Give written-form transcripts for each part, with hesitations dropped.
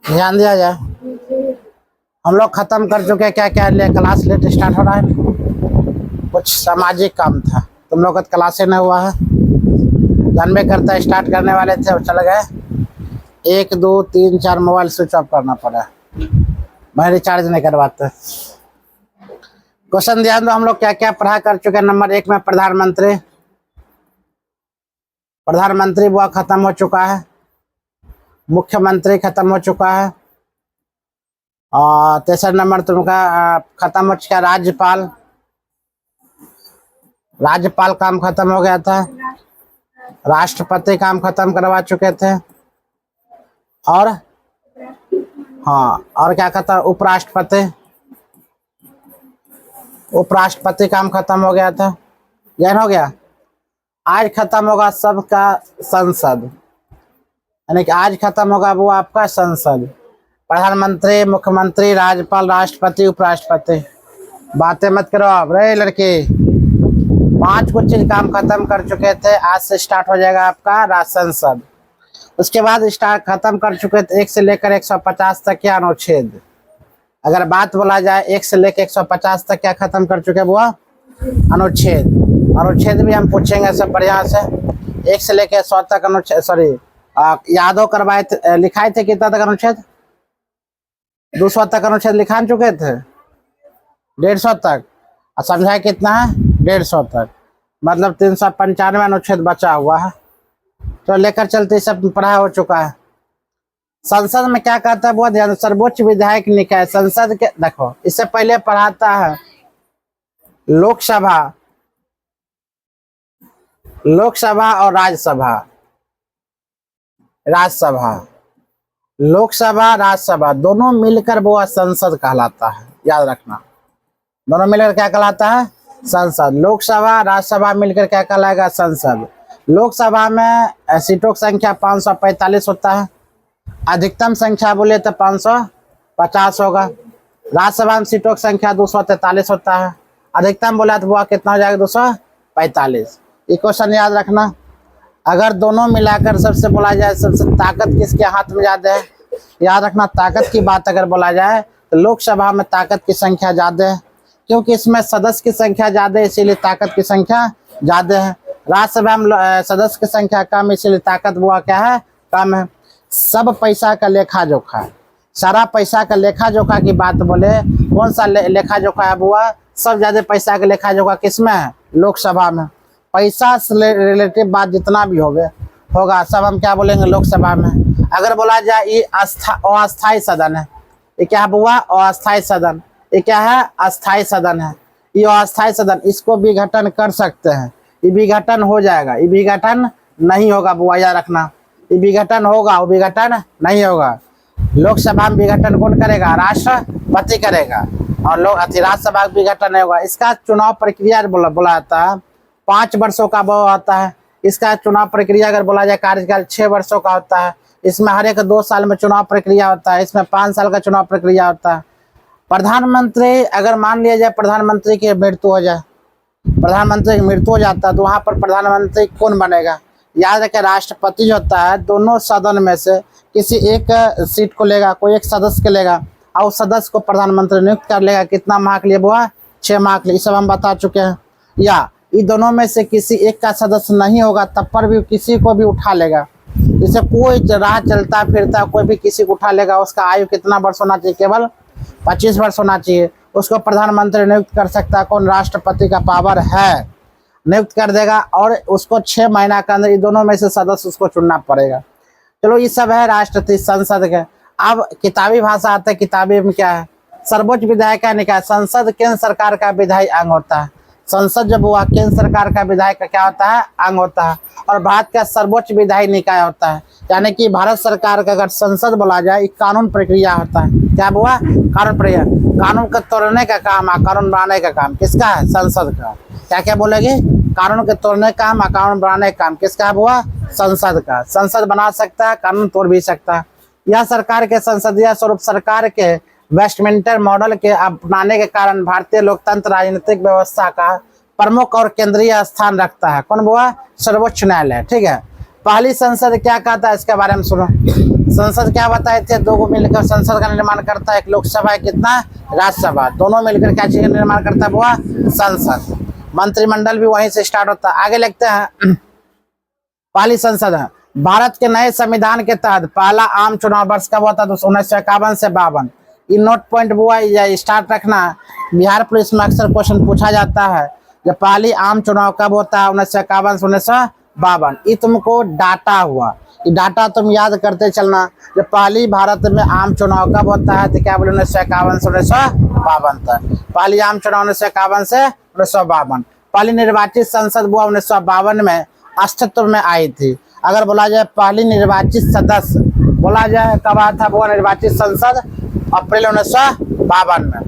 ध्यान दिया जाए। हम लोग खत्म कर चुके हैं। क्या क्या क्लास लेट स्टार्ट हो रहा है। कुछ सामाजिक काम था, तुम लोग का क्लास नहीं हुआ है। जानबे करता स्टार्ट करने वाले थे और चले गए। 1 2 3 4 मोबाइल स्विच ऑफ करना पड़ा। मैं रिचार्ज नहीं करवाते। क्वेश्चन ध्यान दो। हम लोग क्या क्या पढ़ा कर चुके हैं। नंबर 1 में प्रधानमंत्री वो खत्म हो चुका है। मुख्यमंत्री खत्म हो चुका है। और तीसरा नंबर तुमका खत्म हो चुका है राज्यपाल काम खत्म हो गया था। राष्ट्रपति काम खत्म करवा चुके थे। और हाँ, और क्या कहता, उपराष्ट्रपति काम खत्म हो गया था। ज्ञान हो गया। आज खत्म होगा सबका संसद, यानी कि आज खत्म होगा वो आपका संसद। प्रधानमंत्री, मुख्यमंत्री, राज्यपाल, राष्ट्रपति, उपराष्ट्रपति। बातें मत करो अब रे लड़के। 5 कुछ चीज काम खत्म कर चुके थे। आज से स्टार्ट हो जाएगा आपका संसद। उसके बाद स्टार्ट खत्म कर चुके थे 1 से लेकर 150 तक क्या अनुच्छेद। अगर बात बोला जाए 1 से लेकर 150 तक क्या खत्म कर चुके वो अनुच्छेद भी हम पूछेंगे सब बढ़िया से। 1 से लेकर 100 तक अनुच्छेद, सॉरी यादव करवाए थे, लिखाए थे कितना तक अनुच्छेद। 200 तक अनुच्छेद लिखा चुके थे। 150 तक और समझाए कितना है 150 तक, मतलब 395 अनुच्छेद बचा हुआ है। तो लेकर चलते सब पढ़ा हो चुका है। संसद में क्या कहता है वो ध्यान। सर्वोच्च विधायक निकाय संसद के, देखो इससे पहले पढ़ाता है लोकसभा और राज्यसभा दोनों मिलकर वो संसद कहलाता है। याद रखना, दोनों मिलकर क्या कहलाता है संसद। लोकसभा राज्यसभा मिलकर क्या कहलाएगा संसद। लोकसभा में सीटों की संख्या 545 होता है। अधिकतम संख्या बोले तो 550 होगा। राज्यसभा में सीटों की संख्या 243 होता है। अधिकतम बोला तो वो कितना हो जाएगा 245। ये क्वेश्चन याद रखना। अगर दोनों मिलाकर सबसे बोला जाए सबसे ताकत किसके हाथ में ज्यादा है, याद रखना। ताकत की बात अगर बोला जाए तो लोकसभा में ताकत की संख्या ज्यादा है, क्योंकि इसमें सदस्य की संख्या ज्यादा है, इसीलिए ताकत की संख्या ज्यादा है। राज्यसभा में सदस्य की संख्या कम, इसीलिए ताकत वो क्या है कम है। सब पैसा का लेखा जोखा है। सारा पैसा का लेखा जोखा की बात बोले, कौन सा लेखा जोखा है बुआ। सब ज्यादा पैसा का लेखा जोखा किसमें है लोकसभा में। पैसा से रिलेटिव बात जितना भी होगा सब हम क्या बोलेंगे लोकसभा में। अगर बोला जाए ये अस्थायी सदन है, ये क्या बुआ अस्थायी सदन। ये क्या है अस्थायी सदन है। ये अस्थायी सदन, इसको विघटन कर सकते हैं। ये विघटन हो जाएगा, ये विघटन नहीं होगा बुआ याद रखना। ये विघटन होगा, वो विघटन नहीं होगा। लोकसभा में विघटन कौन करेगा राष्ट्रपति करेगा, और राज्यसभा का विघटन नहीं होगा। इसका चुनाव प्रक्रिया बोला जाता है 5 वर्षों का वो होता है। इसका चुनाव प्रक्रिया अगर बोला जाए कार्यकाल 6 वर्षों का होता है। इसमें हर एक 2 साल में चुनाव प्रक्रिया होता है। इसमें 5 साल का चुनाव प्रक्रिया होता है। प्रधानमंत्री अगर मान लिया जाए प्रधानमंत्री की मृत्यु हो जाए, प्रधानमंत्री की मृत्यु हो जाता है तो वहां पर प्रधानमंत्री कौन बनेगा। याद रखें राष्ट्रपति जो होता है दोनों सदन में से किसी एक सीट को लेगा, कोई एक सदस्य को लेगा और उस सदस्य को प्रधानमंत्री नियुक्त कर लेगा। कितना माह के लिए वो 6 माह के लिए, सब हम बता चुके हैं। या इन दोनों में से किसी एक का सदस्य नहीं होगा तब पर भी किसी को भी उठा लेगा। जैसे कोई राह चलता फिरता कोई भी किसी को उठा लेगा, उसका आयु कितना वर्ष होना चाहिए, केवल 25 वर्ष होना चाहिए। उसको प्रधानमंत्री नियुक्त कर सकता है। कौन राष्ट्रपति का पावर है, नियुक्त कर देगा और उसको 6 महीना के अंदर इन दोनों में से सदस्य उसको चुनना पड़ेगा। चलो ये सब है राष्ट्रपति संसद के। अब किताबी भाषा आता है, किताबी में क्या है सर्वोच्च विधायक का निकाय। संसद केंद्र सरकार का विधायी अंग होता है। संसद जब हुआ केंद्र सरकार का विधायक का क्या होता है अंग होता है। और भारत का सर्वोच्च विधायी निकाय होता है, यानी कि भारत सरकार का अगर संसद बोला जाए एक कानून प्रक्रिया होता है। क्या हुआ कानून प्रक्रिया, कानून को तोड़ने का काम है, कानून बनाने का काम किसका है संसद का। क्या क्या बोलेगे कानून के तोड़ने का काम, कानून बनाने का काम किसका हुआ संसद का। संसद बना सकता है, कानून तोड़ भी सकता है। यह सरकार के संसदीय स्वरूप सरकार के वेस्टमिंस्टर मॉडल के अपनाने के कारण भारतीय लोकतंत्र राजनीतिक व्यवस्था का प्रमुख और केंद्रीय स्थान रखता है। कौन हुआ? सर्वोच्च न्यायालय। ठीक है, पहली संसद क्या कहता है इसके बारे में सुनो। संसद क्या बताए थे? दो को मिलकर संसद का निर्माण करता है, एक लोकसभा है, कितना? राज्यसभा। दोनों मिलकर क्या चीज का निर्माण करता है? वो संसद। मंत्रिमंडल भी वहीं से स्टार्ट होता है। आगे लिखते हैं, पहली संसद है भारत के नए संविधान के तहत पहला आम चुनाव वर्ष कब होता है? 1951 से 52। इन नोट पॉइंट हुआ या स्टार्ट रखना। बिहार पुलिस में अक्सर क्वेश्चन पूछा जाता है, जब पहली आम चुनाव कब होता है? 1951 से 1952। ये तुमको डाटा हुआ, ये डाटा तुम याद करते चलना। जब पहली भारत में आम चुनाव कब होता है तो क्या बोले? 1951 से 1952 तक। पहली आम चुनाव 1951 से 1952। पहली निर्वाचित संसद हुआ 1952 में अस्तित्व में आई थी। अगर बोला जाए पहली निर्वाचित सदस्य बोला जाए कब आया था? वो निर्वाचित संसद अप्रैल 1952 में।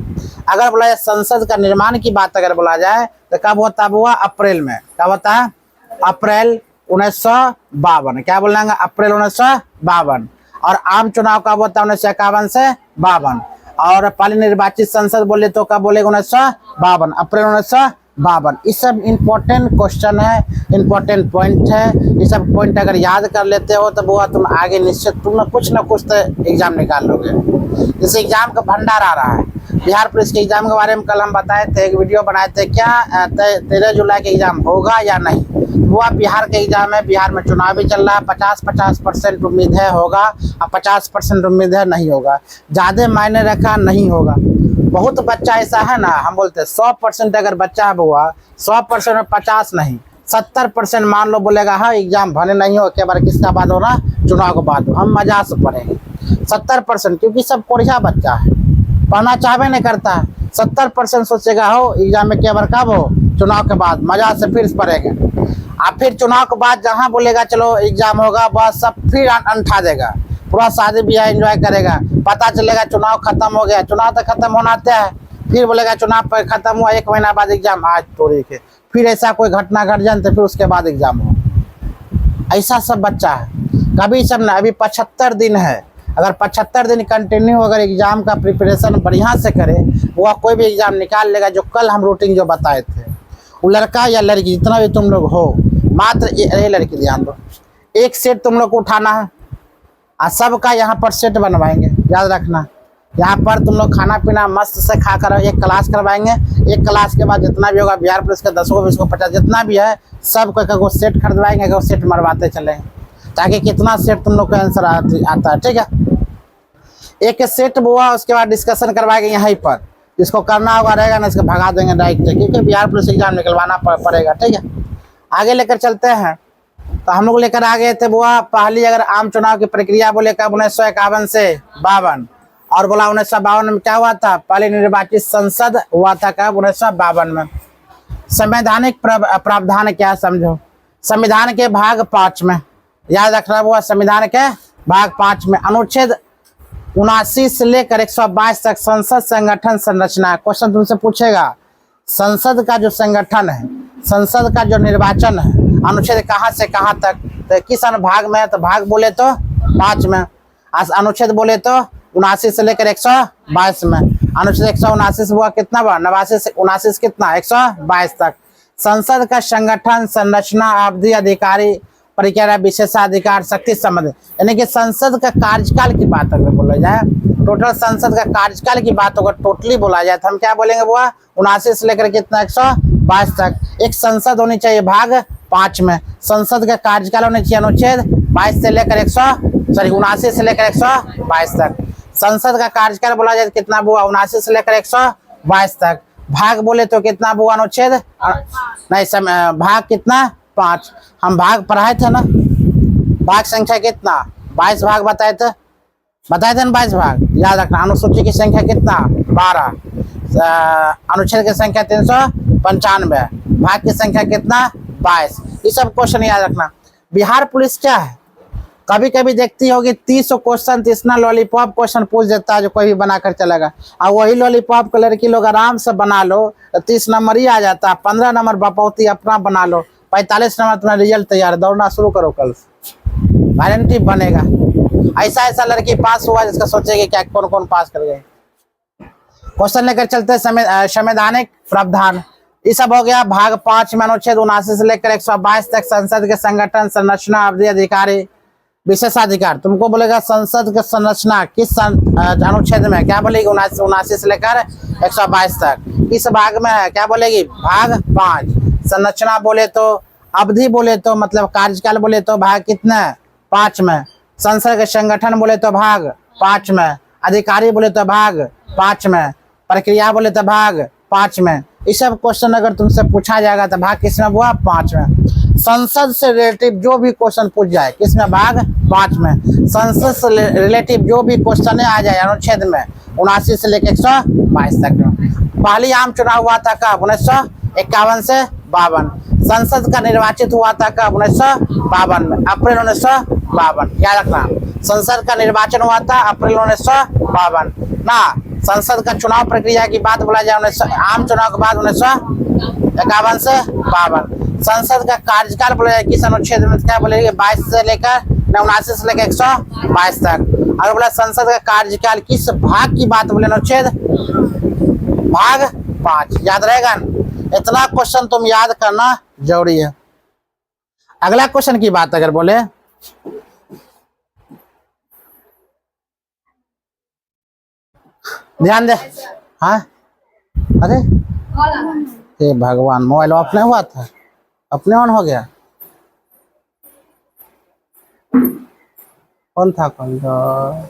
अगर बोला जाए संसद का निर्माण की बात अगर बोला जाए तो कब होता है? वो अप्रैल में। कब होता है? अप्रैल 1952। क्या बोलेंगे? अप्रैल 1952। और आम चुनाव कब होता है? 1951 से 52। और पहली निर्वाचित संसद बोले तो कब बोलेगा? 1952, अप्रैल 1952। ये सब इम्पोर्टेंट क्वेश्चन है, इम्पोर्टेंट पॉइंट है। ये सब पॉइंट अगर याद कर लेते हो तो वो तुम आगे निश्चित तुम कुछ ना कुछ तो एग्जाम निकाल लोगे। इस एग्जाम का भंडार आ रहा है। बिहार पुलिस के एग्जाम के बारे में कल हम बताए थे, एक वीडियो बनाए थे, क्या 13 जुलाई के एग्जाम होगा या नहीं। वो बिहार के एग्जाम है, बिहार में चुनाव भी चल रहा है। 50% उम्मीद है होगा और 50% उम्मीद है नहीं होगा। ज़्यादा मायने रखा नहीं होगा। बहुत बच्चा ऐसा है ना, हम बोलते हैं 100% अगर बच्चा हुआ 100% में 50 नहीं 70% मान लो बोलेगा हाँ एग्जाम भले नहीं हो के बार किसका बाद होना? चुनाव के बाद। हम मजा से पढ़ेंगे 70%, क्योंकि सब कोढ़िया बच्चा है, पढ़ना चाहबे नहीं करता है। 70% सोचेगा हो एग्जाम में क्या बार कब हो? चुनाव के बाद। मजा से फिर पढ़ेंगे। आप फिर चुनाव के बाद जहाँ बोलेगा चलो एग्जाम होगा बस सब फिर अंठा देगा, पूरा शादी ब्याह एंजॉय करेगा। पता चलेगा चुनाव खत्म हो गया, चुनाव तो खत्म होना है, फिर बोलेगा चुनाव पर खत्म हुआ 1 महीना बाद एग्जाम। आज तोड़ी के फिर ऐसा कोई घटना घट जाए तो फिर उसके बाद एग्जाम हो। ऐसा सब बच्चा है। कभी सब ना, अभी 75 दिन है। अगर 75 दिन कंटिन्यू अगर एग्जाम का प्रिपरेशन बढ़िया से करे, वो कोई भी एग्जाम निकाल लेगा। जो कल हम रूटीन जो बताए थे, वो लड़का या लड़की जितना भी तुम लोग हो, मात्र ये लड़की ध्यान दो, एक सेट तुम लोग को उठाना है और सबका यहाँ पर सेट बनवाएंगे। याद रखना, यहाँ पर तुम लोग खाना पीना मस्त से खा कर एक क्लास करवाएंगे। एक क्लास के बाद जितना भी होगा बिहार पुलिस का 10 को 20 को 50 जितना भी है सबको एक सेट खरीदवाएंगे, एक सेट मरवाते चलेंगे ताकि कितना सेट तुम लोग का आंसर आता है। ठीक है, एक सेट हुआ, उसके बाद डिस्कशन करवाएंगे यहीं पर। इसको करना होगा रहेगा ना, इसको भगा देंगे डायरेक्ट, क्योंकि बिहार पुलिस एग्जाम निकलवाना पड़ेगा। ठीक है, आगे लेकर चलते हैं। तो हम लोग लेकर आ गए थे वो पहली अगर आम चुनाव की प्रक्रिया बोले कब? 1951 से 52। और बोला 1952 में क्या हुआ था? पहले निर्वाचित संसद हुआ था कब? 1952 में। संवैधानिक प्रावधान क्या समझो? संविधान के भाग 5 में, याद रखना हुआ, संविधान के भाग 5 में अनुच्छेद 79 से लेकर 122 तक संसद संगठन संरचना। क्वेश्चन तुमसे पूछेगा संसद का जो संगठन है, संसद का जो निर्वाचन है, अनुच्छेद कहाँ से कहाँ तक, तो किस अनुभाग में है? तो भाग बोले तो 5 में, अनुच्छेद बोले तो 79 से लेकर 122 में। अनुच्छेद 179 से हुआ कितना बार? 89 से 79 कितना? 122 तक। संसद का संगठन संरचना अवधि अधिकारी परिक्रिया विशेषाधिकार शक्ति संबंध, यानी कि संसद का कार्यकाल की बात अगर बोला जाए, टोटल संसद का कार्यकाल की बात अगर टोटली बोला जाए तो हम क्या बोलेंगे? वो 79 से लेकर कितना? 122 तक। एक संसद होनी चाहिए भाग 5 में। संसद का कार्यकाल होने चाहिए अनुच्छेद 22 से लेकर 79 से लेकर 122 तक। संसद का कार्यकाल बोला जाए कितना हुआ? 79 से लेकर 122 तक। भाग बोले तो कितना हुआ? अनुच्छेद नहीं, भाग कितना? 5। हम भाग पढ़ाए थे ना, भाग संख्या कितना? 22 भाग बताए थे ना, 22 भाग। याद रखना, अनुसूची की संख्या कितना? 12, अनुच्छेद की संख्या 395, भाग की संख्या कितना? 22। ये सब क्वेश्चन याद रखना। बिहार पुलिस क्या है, कभी कभी देखती होगी 30 क्वेश्चन इतना लॉलीपॉप क्वेश्चन पूछ देता है जो कोई भी बनाकर चलेगा। और वही लॉलीपॉप को लड़की लोग आराम से बना लो तो 30 नंबर ही आ जाता है। 15 नंबर बपौती अपना बना लो, 45 नंबर तुम्हारा रिजल्ट तैयार। दौड़ना शुरू करो, कल गारंटी बनेगा। ऐसा ऐसा लड़की पास हुआ जिसका सोचेगी क्या कौन कौन पास कर गए। क्वेश्चन लेकर चलते हैं संवैधानिक प्रावधान। ये सब हो गया भाग 5 में अनुच्छेद 79 से लेकर 122 तक संसद के संगठन, संरचना, अवधि, अधिकारी, विशेषाधिकार। तुमको बोलेगा संसद की संरचना किस अनुच्छेद में, क्या बोलेगी 79 से लेकर 122 तक किस भाग में है, क्या बोलेगी भाग 5। संरचना बोले तो, अवधि बोले तो मतलब कार्यकाल बोले तो भाग कितना 5 में। संसद के संगठन बोले तो भाग 5 में। अधिकारी बोले तो भाग 5 में। प्रक्रिया बोले तो भाग 5 में। ये सब क्वेश्चन अगर तुमसे पूछा जाएगा तो भाग किसमें हुआ 5 में। संसद से रिलेटिव जो भी क्वेश्चन पूछ जाए किसमें भाग 5 में। संसद से रिलेटिव जो भी क्वेश्चन आ जाए अनुच्छेद में 79 से लेकर 122 तक में। पहली आम चुनाव हुआ था कब 1951 से 52। संसद का निर्वाचित हुआ था कब 1952 में, अप्रैल 1952। याद रखना संसद का निर्वाचन हुआ था अप्रैल 1952 ना। संसद का चुनाव प्रक्रिया की बात बोला जाए आम चुनाव के बाद 1951 से 52। संसद का कार्यकाल बोला जाए किस अनुच्छेद में, क्या बोलेंगे 22 से लेकर 79 से लेकर 122 तक। अगर बोला संसद का कार्यकाल किस भाग की बात बोले अनुच्छेद भाग 5। याद रहेगा न? इतना क्वेश्चन तुम याद करना जरूरी है। अगला क्वेश्चन की बात अगर बोले ध्यान दे। हाँ अरे हे भगवान, मोबाइल अपने हुआ था, अपने ऑन हो गया। कौन था कौन था?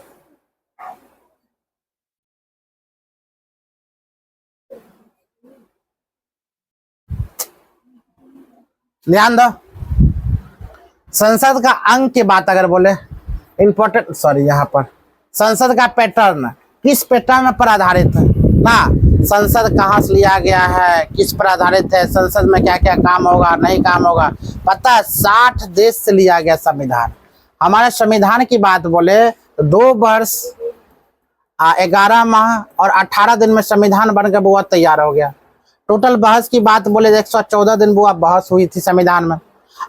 ध्यान दो। संसद का अंग की बात अगर बोले इंपॉर्टेंट, सॉरी यहाँ पर संसद का पैटर्न किस पैटर्न पर आधारित है ना। संसद कहाँ से लिया गया है, किस पर आधारित है, संसद में क्या क्या काम होगा नहीं काम होगा पता है। 60 देश से लिया गया संविधान। हमारे संविधान की बात बोले तो 2 वर्ष 11 माह और 18 दिन में संविधान बनकर बुआ तैयार हो गया। टोटल बहस की बात बोले 114 दिन बुआ बहस हुई थी संविधान में।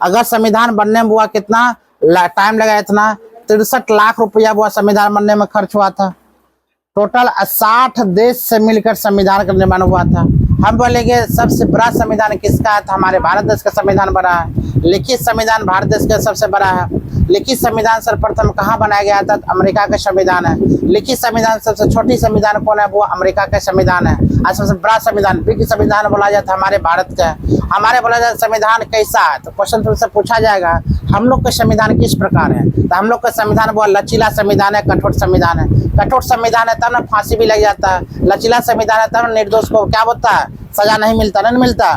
अगर संविधान बनने में बुआ कितना टाइम लगा, इतना 63 लाख रुपया बुआ संविधान बनने में खर्च हुआ था। टोटल 60 देश से मिलकर संविधान का निर्माण हुआ था। हम बोलेंगे सबसे बड़ा संविधान किसका है, तो हमारे भारत देश का संविधान बड़ा है। लिखित संविधान भारत देश का सबसे बड़ा है। लिखित संविधान सर्वप्रथम कहाँ बनाया गया था, अमेरिका का संविधान है। लिखित संविधान सबसे छोटी संविधान कौन है, वो अमेरिका का संविधान है। और सबसे बड़ा संविधान विज्ञ संविधान बोला जाता है हमारे भारत का। हमारे बोला जाता संविधान कैसा है, तो क्वेश्चन तुमसे पूछा जाएगा हम लोग का संविधान किस प्रकार है, तो हम लोग का संविधान वो लचीला संविधान है, कठोर संविधान है। कठोर संविधान है तब ना फांसी भी लग जाता है। लचीला संविधान है तब निर्दोष को क्या होता है, सजा नहीं मिलता, नहीं मिलता।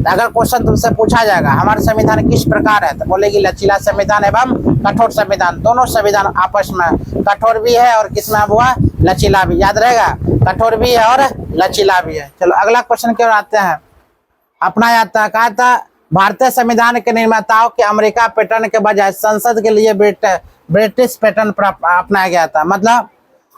अगर क्वेश्चन तुमसे पूछा जाएगा हमारा संविधान किस प्रकार है, तो बोलेगी लचीला संविधान एवं कठोर संविधान। दोनों संविधान आपस में कठोर भी है और किसमें हुआ लचीला भी। याद रहेगा कठोर भी है और लचीला भी है। चलो अगला क्वेश्चन क्यों आते हैं, अपना आता है। कहा था भारतीय संविधान के निर्माताओं के अमेरिका पैटर्न के बजाय संसद के लिए ब्रिटिश पैटर्न पर अपनाया गया था। मतलब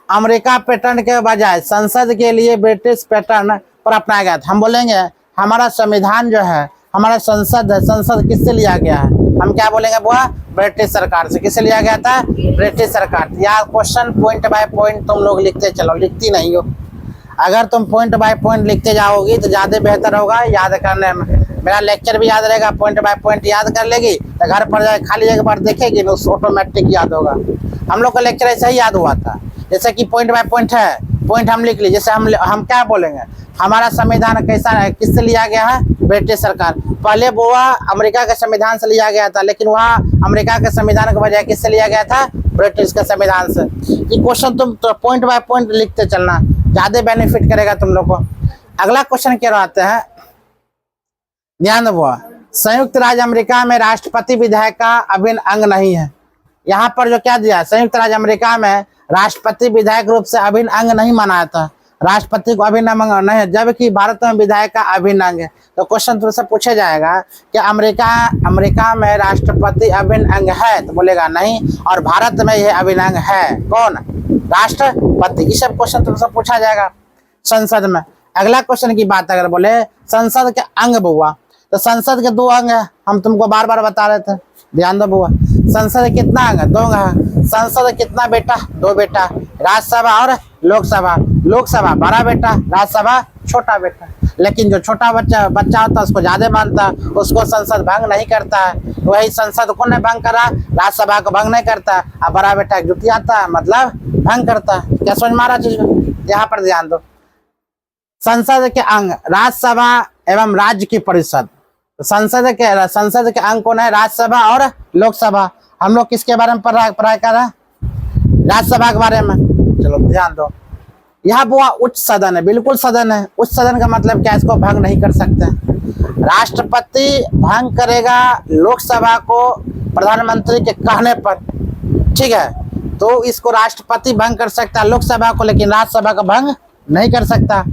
अमेरिका पैटर्न के बजाय संसद के लिए ब्रिटिश पैटर्न पर अपनाया गया था। हम बोलेंगे हमारा संविधान जो है, हमारा संसद है, संसद किससे लिया गया है, हम क्या बोलेंगे बुआ ब्रिटिश सरकार से। किससे लिया गया था, ब्रिटिश सरकार। यार क्वेश्चन पॉइंट बाय पॉइंट तुम लोग लिखते चलो, लिखती नहीं हो। अगर तुम पॉइंट बाय पॉइंट लिखते जाओगी तो ज़्यादा बेहतर होगा याद करने में। मेरा लेक्चर भी याद रहेगा, पॉइंट बाय पॉइंट याद कर लेगी तो घर पर जाए खाली एक बार देखेगी ना ऑटोमेटिक याद होगा। हम लोग का लेक्चर ऐसा ही याद हुआ था, जैसे कि पॉइंट बाय पॉइंट है, पॉइंट हम लिख ली। जैसे हम क्या बोलेंगे हमारा संविधान कैसा है, किससे लिया गया है, ब्रिटिश सरकार। पहले बुआ अमेरिका के संविधान से लिया गया था, लेकिन वहाँ अमेरिका के संविधान के बजाय किससे लिया गया था, ब्रिटिश के संविधान से। ये क्वेश्चन तुम तो पॉइंट बाय पॉइंट लिखते चलना, ज्यादा बेनिफिट करेगा तुम लोग को। अगला क्वेश्चन क्या आते हैं, ध्यान दो। संयुक्त राज्य अमेरिका में राष्ट्रपति विधायक का अभिन्न अंग नहीं है। यहाँ पर जो क्या दिया, संयुक्त राज्य अमेरिका में राष्ट्रपति विधायक रूप से अभिन्न अंग नहीं माना था, राष्ट्रपति को अभिन्न अंग नहीं है, जबकि भारत में विधायक का अभिन्न अंग है। तो क्वेश्चन तुमसे पूछा जाएगा कि अमेरिका में राष्ट्रपति अभिन्न अंग है, तो बोलेगा नहीं, और भारत में यह अभिन्न अंग है। कौन, राष्ट्रपति। ये सब क्वेश्चन तुमसे पूछा जाएगा संसद में। अगला क्वेश्चन की बात अगर बोले संसद के अंग बुआ, तो संसद के 2 अंग है, हम तुमको बार बार बता रहे थे, ध्यान दो बुआ। संसद कितना अंग है, 2 अंग है। संसद कितना बेटा, 2 बेटा, राज्यसभा और लोकसभा। लोकसभा बड़ा बेटा, राज्यसभा छोटा बेटा। लेकिन जो छोटा बच्चा होता है उसको ज्यादा मानता है, उसको संसद भंग नहीं करता है। वही संसद को नहीं भंग करा, राज्यसभा को भंग नहीं करता, अब बड़ा बेटा जुटी आता है मतलब भंग करता है। क्या समझ में आ रहा चीज? यहाँ पर ध्यान दो, संसद के अंग राज्यसभा एवं राज्य की परिषद। संसद के अंग कौन है? राज्यसभा और लोकसभा। हम लोग किसके बारे में पढ़ाई कर रहे हैं? राज्यसभा के बारे में। चलो ध्यान दो, यह बुआ उच्च सदन है, बिल्कुल सदन है। उच्च सदन का मतलब क्या? इसको भंग नहीं कर सकते। राष्ट्रपति भंग करेगा लोकसभा को प्रधानमंत्री के कहने पर, ठीक है, तो इसको राष्ट्रपति भंग कर सकता है लोकसभा को, लेकिन राज्यसभा को भंग नहीं कर सकता।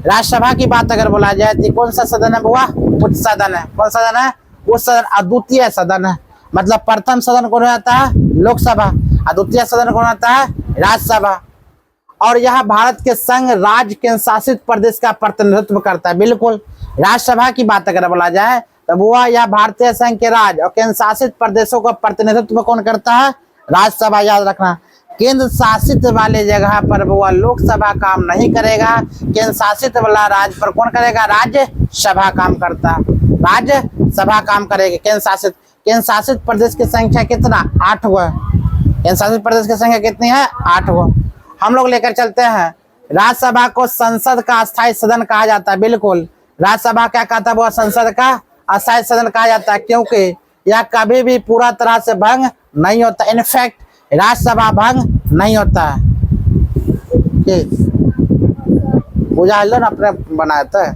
राज्यसभा की बात अगर बोला जाए तो कौन सा सदन है बुआ? उच्च सदन है। कौन सदन है? उच्च सदन। अद्वितीय सदन है, मतलब प्रथम सदन कौन होता है? लोकसभा। अद्वितीय सदन कौन होता है? राज्यसभा। और यह भारत के संघ राज्य केंद्र शासित प्रदेश का प्रतिनिधित्व करता है। बिल्कुल, राज्यसभा की बात अगर बोला जाए तो बुआ यह भारतीय संघ के राज्य और केंद्र शासित प्रदेशों का प्रतिनिधित्व कौन करता है? राज्यसभा। याद रखना, केंद्र शासित वाले जगह पर बुआ लोकसभा काम नहीं करेगा, केंद्र शासित वाला राज्य पर कौन करेगा? राज्यसभा काम करता है, राज्यसभा काम करेगी। केंद्र शासित प्रदेश की संख्या कितना? 8 हुआ। केंद्र शासित प्रदेश की संख्या कितनी है? 8 हुआ। हम लोग लेकर चलते हैं, राज्यसभा को संसद का अस्थायी सदन कहा जाता है। बिल्कुल, राज्यसभा क्या कहता है? वो संसद का अस्थायी सदन कहा जाता है, क्योंकि यह कभी भी पूरा तरह से भंग नहीं होता। इनफैक्ट राज्यसभा भंग नहीं होता है। बुझा लो ना, अपने बनाया था,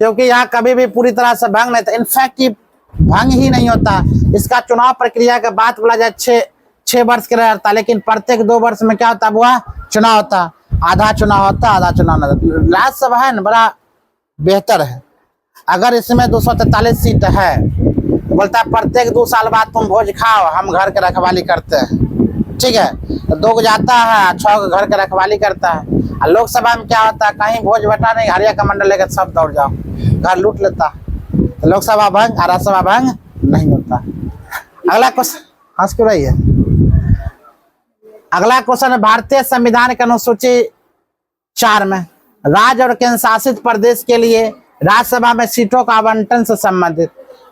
क्योंकि यह कभी भी पूरी तरह से भंग नहीं था। इनफैक्ट ये भंग ही नहीं होता। इसका चुनाव प्रक्रिया के बात बोला जाए 6 वर्ष के लिए रहता, लेकिन प्रत्येक 2 वर्ष में क्या होता? बुआ चुनाव होता, आधा चुनाव होता, आधा चुनाव नहीं होता। राज्यसभा है ना, बड़ा बेहतर है। अगर इसमें 243 सीट है, बोलता है प्रत्येक 2 साल बाद तुम भोज खाओ, हम घर के रखवाली करते हैं, ठीक है। तो 2 जाता है, 6 घर के रखवाली करता है। और लोकसभा में क्या होता है? कहीं भोज बटा नहीं, हरिया कमंडल लेकर सब दौड़ जाओ, घर लूट लेता। तो लोकसभा भंग और राज्यसभा भंग नहीं होता। अगला क्वेश्चन, हंस क्यों रही है? अगला क्वेश्चन है, भारतीय संविधान के अनुसूची 4 में राज्य और केंद्र शासित प्रदेश के लिए राज्यसभा में सीटों का आवंटन से संबंधित,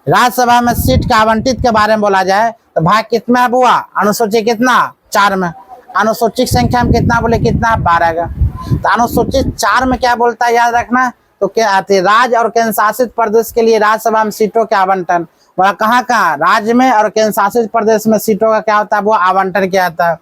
राज्यसभा में सीट का आवंटित के बारे में बोला जाए तो भाग कितना है बुआ? अनुसूची कितना? 4 में। अनुसूची संख्या में कितना बोले? कितना? 12 का। तो अनुसूची 4 में क्या बोलता है? याद रखना, तो क्या आती है? राज्य और केंद्र शासित प्रदेश के लिए राज्यसभा में सीटों के आवंटन। वह कहाँ राज्य में और केंद्र शासित प्रदेश में सीटों का क्या होता है? वो आवंटन किया जाता है।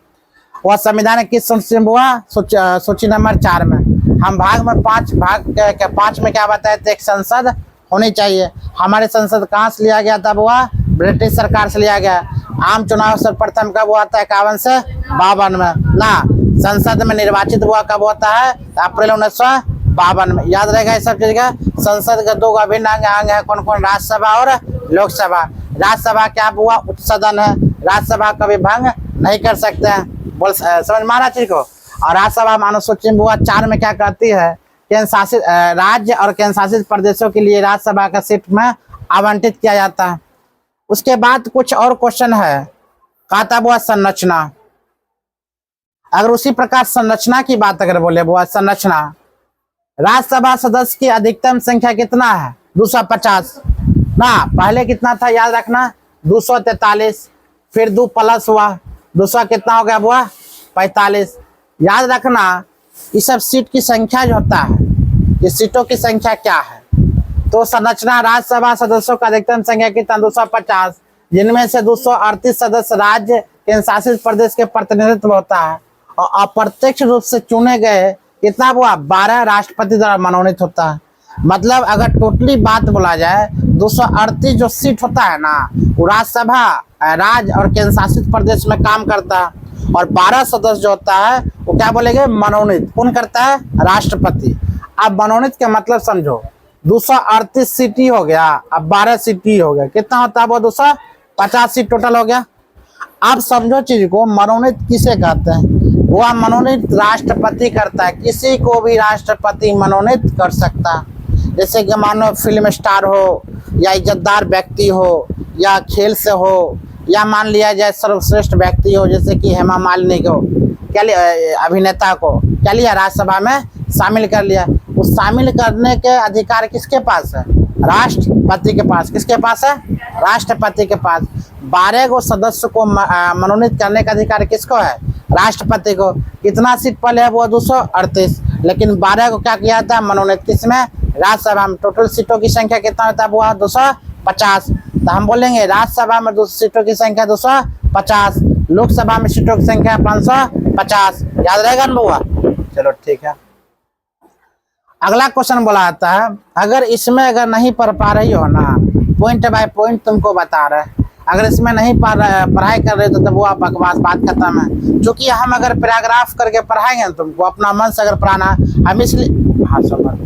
वह संविधान किस सूची में हुआ? सूची नंबर 4 में। हम भाग में 5 में क्या बताए थे? एक संसद होनी चाहिए। हमारे संसद कहाँ से लिया गया था बुआ? ब्रिटिश सरकार से लिया गया। आम चुनाव सर्वप्रथम कब हुआ था? 51 से 52 में ना। संसद में निर्वाचित हुआ कब होता है? अप्रैल 1952 में। याद रहेगा ये सब चीज का। संसद के 2 अभिन्न अंग है, कौन कौन? राज्यसभा और लोकसभा। राज्यसभा क्या हुआ? उच्च सदन है, राज्यसभा कभी भंग नहीं कर सकते हैं। बोल समझ में आ रहा चीज को? और राज्यसभा में अनुसूची बुआ 4 में क्या कहती है? केंद्र शासित राज्य और केंद्र शासित प्रदेशों के लिए राज्यसभा का सीट में आवंटित किया जाता है। उसके बाद कुछ और क्वेश्चन है, कहता बुआ संरचना। अगर उसी प्रकार संरचना की बात अगर बोले बुआ, संरचना, राज्यसभा सदस्य की अधिकतम संख्या कितना है? 250 ना। पहले कितना था? याद रखना, 243, फिर 2 प्लस हुआ, 200 कितना हो गया बुआ? 45। याद रखना, इस सब सीट की संख्या जो होता है, ये सीटों की संख्या क्या है? तो संरचना, राज्यसभा सदस्यों का अधिकतम संख्या कितना? 250, जिनमें से 238 सदस्य राज्य केंद्र शासित प्रदेश के प्रतिनिधित्व होता है, और अप्रत्यक्ष रूप से चुने गए कितना हुआ? 12 राष्ट्रपति द्वारा मनोनीत होता है। मतलब अगर टोटली बात बोला जाए, 238 जो सीट होता है ना, वो राज्यसभा राज्य और केंद्र शासित प्रदेश में काम करता है, और 12 सदस्य जो होता है वो क्या बोलेंगे? मनोनीत। कौन करता है? राष्ट्रपति। अब मनोनीत का मतलब समझो, 238 सीट ही हो गया, अब 12 सीट ही हो गया, कितना होता है वो? 250 सीट टोटल हो गया। अब समझो चीज को, मनोनीत किसे कहते हैं? वह मनोनीत राष्ट्रपति करता है। किसी को भी राष्ट्रपति मनोनीत कर सकता है। जैसे कि मानो फिल्म स्टार हो, या इज्जतदार व्यक्ति हो, या खेल से हो, या मान लिया जाए सर्वश्रेष्ठ व्यक्ति हो, जैसे कि हेमा मालिनी को क्या लिया, अभिनेता को क्या लिया? राज्यसभा में शामिल कर लिया। उस शामिल करने के अधिकार किसके पास है? राष्ट्रपति के पास। किसके पास है? राष्ट्रपति के पास। 12 गो सदस्य को मनोनीत करने का अधिकार किसको है? राष्ट्रपति को। कितना सीट पहले है? वो 238, लेकिन 12 को क्या किया था? मनोनीत। किसमें? राज्यसभा में। टोटल सीटों की संख्या कितना होता है? वो 250। तो हम बोलेंगे राज्यसभा में सीटों की संख्या 250, लोकसभा में सीटों की संख्या 550। याद रहेगा ना बुआ? चलो ठीक है। अगला क्वेश्चन बोला जाता है, अगर इसमें अगर नहीं पढ़ पा रही हो ना, पॉइंट बाय पॉइंट तुमको बता रहे, अगर इसमें नहीं पढ़ाई कर रहे तो वो बकवास, बात खत्म है। क्योंकि हम अगर पैराग्राफ करके पढ़ाएंगे तुमको अपना मन से अगर पढ़ाना, हम इसलिए हाँ समझ,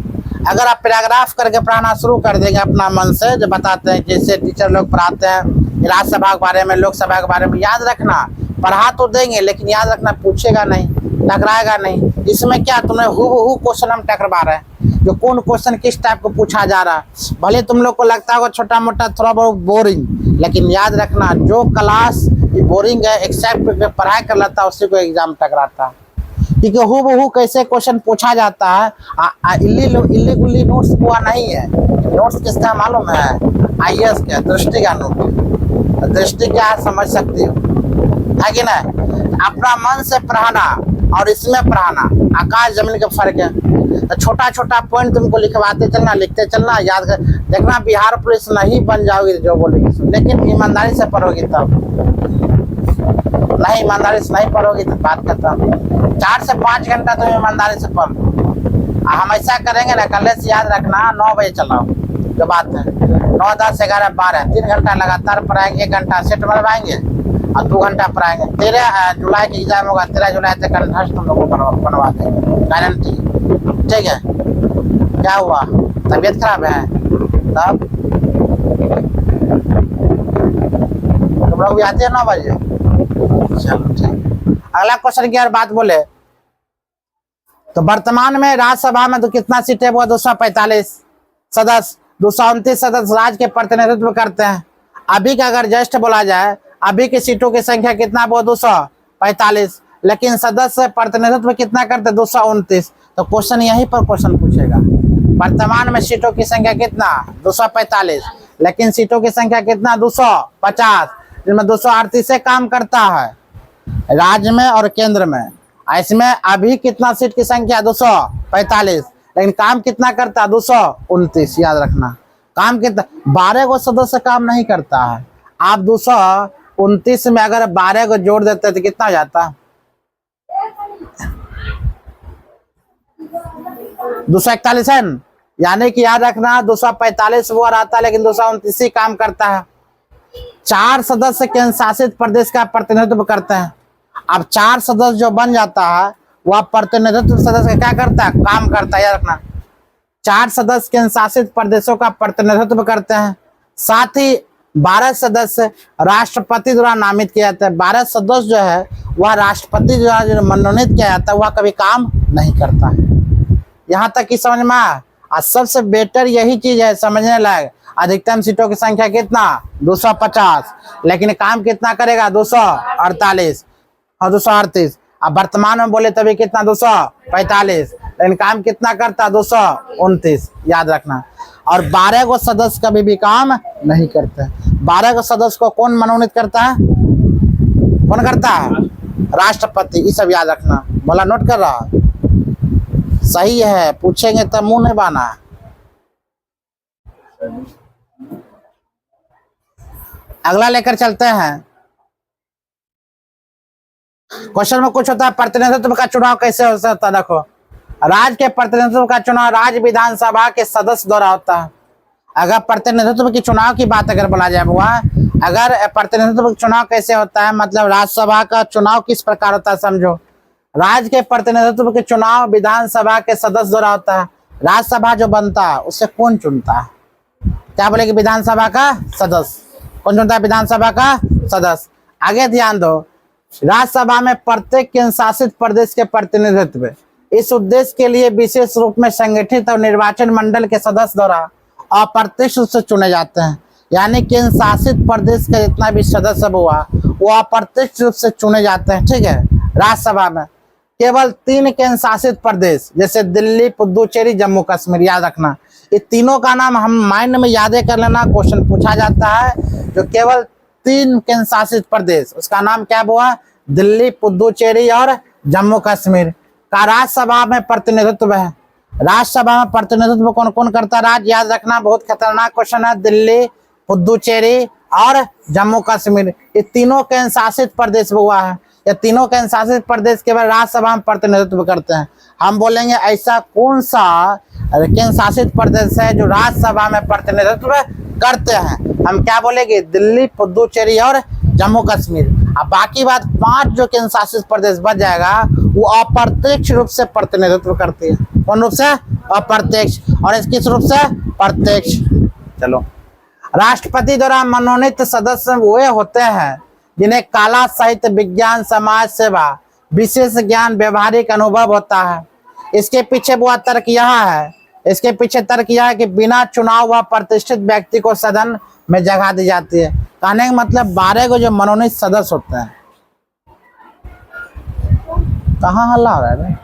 अगर आप पैराग्राफ करके पढ़ाना शुरू कर देंगे अपना मन से, जो बताते हैं जैसे टीचर लोग पढ़ाते हैं राज्यसभा के बारे में, लोकसभा के बारे में, याद रखना पढ़ा तो देंगे लेकिन याद रखना पूछेगा नहीं, टकराएगा नहीं। इसमें क्या तुमने हूबहू क्वेश्चन हम टकरा रहे हैं, जो कौन क्वेश्चन किस टाइप को पूछा जा रहा है। भले तुम लोग को लगता होगा छोटा मोटा थोड़ा बहुत बोरिंग, लेकिन याद रखना जो क्लास बोरिंग है एक्सेप्ट पढ़ाई कर लेता है उसी को एग्जाम टकराता है। क्योंकि हूबहू कैसे क्वेश्चन पूछा जाता है। इल्ली गुल्ली नोट्स हुआ नहीं है। नोट्स किसका मालूम है? IAS का, दृष्टि का नोट। दृष्टि क्या है समझ सकती हो, है कि नहीं? अपना मन से पढ़ाना और इसमें पढ़ाना आकाश जमीन का फर्क है। तो छोटा छोटा पॉइंट तुमको लिखवाते चलना, लिखते चलना, याद कर देखना। बिहार पुलिस नहीं बन जाओगी जो बोलेगी, लेकिन ईमानदारी से पढ़ोगी तब। नहीं ईमानदारी से नहीं पढ़ोगी तो बात खत्म। 4 से 5 घंटा तुम ईमानदारी से पढ़। हम ऐसा करेंगे ना, कल से याद रखना 9 बजे चलाओ, जो बात है 9, 10, 11, 12 3 घंटा लगातार पढ़ाएंगे। 1 घंटा सेट बनवाएंगे और 2 घंटा पढ़ाएंगे। 13 जुलाई की एग्जाम होगा, 13 जुलाई तक कंठस्थ तुम लोग को बनवा देंगे, गारंटी। ठीक है? क्या हुआ? तबीयत खराब है? तब तुम लोग भी आते हैं 9 बजे? चलो ठीक। अगला क्वेश्चन की और बात बोले तो वर्तमान में राज्यसभा में तो कितना सीट है? वो 245 सदस्य, 229 सदस्य राज्य के प्रतिनिधित्व करते हैं। अभी का अगर जस्ट बोला जाए, अभी की सीटों की संख्या कितना? वो 245, लेकिन सदस्य प्रतिनिधित्व कितना करते? 229। तो क्वेश्चन यहीं पर क्वेश्चन पूछेगा, वर्तमान में सीटों की संख्या कितना? 245, लेकिन सीटों की संख्या कितना? 250, जिनमें 238 से काम करता है राज्य में और केंद्र में। इसमें अभी कितना सीट की संख्या? 245, लेकिन काम कितना करता है? 229। याद रखना काम कितना? 12 को सदस्य काम नहीं करता है। आप 229 में अगर 12 को जोड़ देते तो कितना हो जाता? 241 है। यानी कि याद रखना 245 वो रहता है, लेकिन 229 ही काम करता है। 4 सदस्य केंद्र शासित प्रदेश का प्रतिनिधित्व करते हैं। अब 4 सदस्य जो बन जाता है वह प्रतिनिधित्व सदस्य क्या करता है? काम करता है। याद रखना 4 सदस्य केंद्र शासित प्रदेशों का प्रतिनिधित्व करते हैं। साथ ही 12 सदस्य राष्ट्रपति द्वारा नामित किया जाता है। 12 सदस्य जो है वह राष्ट्रपति द्वारा जो मनोनीत किया जाता है वह कभी काम नहीं करता है। यहाँ तक कि समझ में आया? और सबसे बेटर यही चीज है समझने लायक, अधिकतम सीटों की संख्या कितना? 250, लेकिन काम कितना करेगा? 248 और 238। अब वर्तमान में बोले तभी कितना? 245, लेकिन काम कितना करता? 229। याद रखना। और 12 को सदस्य कभी भी काम नहीं करते। 12 को सदस्य को कौन मनोनीत करता है? कौन करता है? राष्ट्रपति। ये सब याद रखना। बोला नोट कर रहा? सही है, पूछेंगे तब मुंह नहीं बाना। अगला लेकर चलते हैं। क्वेश्चन में कुछ होता है प्रतिनिधित्व का चुनाव कैसे हो सकता है? देखो, राज्य के प्रतिनिधित्व का चुनाव राज्य विधानसभा के सदस्य द्वारा होता है। अगर प्रतिनिधित्व की चुनाव की बात अगर बोला जाए हुआ, अगर प्रतिनिधित्व चुनाव कैसे होता है, मतलब राज्यसभा का चुनाव किस प्रकार होता है समझो। राज्य के प्रतिनिधित्व के चुनाव विधानसभा के सदस्य द्वारा होता है। राज्यसभा जो बनता है उसे कौन चुनता है? क्या बोलेगी? विधानसभा का सदस्य। कौन चुनता है? विधानसभा का सदस्य। आगे ध्यान दो, राज्यसभा में प्रत्येक केंद्र शासित प्रदेश के प्रतिनिधित्व इस उद्देश्य के लिए विशेष रूप में संगठित और निर्वाचन मंडल के सदस्य द्वारा अप्रत्यक्ष रूप से चुने जाते हैं। यानी केंद्र शासित प्रदेश का जितना भी सदस्य हुआ वो अप्रत्यक्ष रूप से चुने जाते हैं। ठीक है? राज्यसभा में केवल 3 केंद्र शासित प्रदेश, जैसे दिल्ली, पुदुचेरी, जम्मू कश्मीर, याद रखना। ये तीनों का नाम हम माइंड में यादें कर लेना, क्वेश्चन पूछा जाता है। जो केवल 3 केंद्र शासित प्रदेश, उसका नाम क्या हुआ? दिल्ली, पुदुचेरी और जम्मू कश्मीर का राज्यसभा में प्रतिनिधित्व है। राज्यसभा में प्रतिनिधित्व कौन कौन करता है? राज्य, याद रखना, बहुत खतरनाक क्वेश्चन है। दिल्ली, पुदुचेरी और जम्मू कश्मीर, ये तीनों केंद्र शासित प्रदेश हुआ है। ये तीनों केंद्र शासित प्रदेश केवल राज्यसभा में प्रतिनिधित्व करते हैं। हम बोलेंगे ऐसा कौन सा केंद्र शासित प्रदेश है जो राज्यसभा में प्रतिनिधित्व करते हैं? हम क्या बोलेंगे? दिल्ली, पुदुचेरी और जम्मू कश्मीर। अब बाकी बात 5 जो केंद्र शासित प्रदेश बच जाएगा वो अप्रत्यक्ष रूप से प्रतिनिधित्व करती है। कौन रूप से? अप्रत्यक्ष। और इस किस रूप से? प्रत्यक्ष। चलो, राष्ट्रपति द्वारा मनोनीत सदस्य वे होते हैं जिन्हें कला, साहित्य, विज्ञान, समाज सेवा, विशेष ज्ञान, व्यवहारिक अनुभव होता है। इसके पीछे वो तर्क यह है, इसके पीछे तर्क यह है कि बिना चुनाव व प्रतिष्ठित व्यक्ति को सदन में जगह दी जाती है। कहने का मतलब 12 को जो मनोनीत सदस्य होते हैं। कहाँ हल्ला हो रहा है?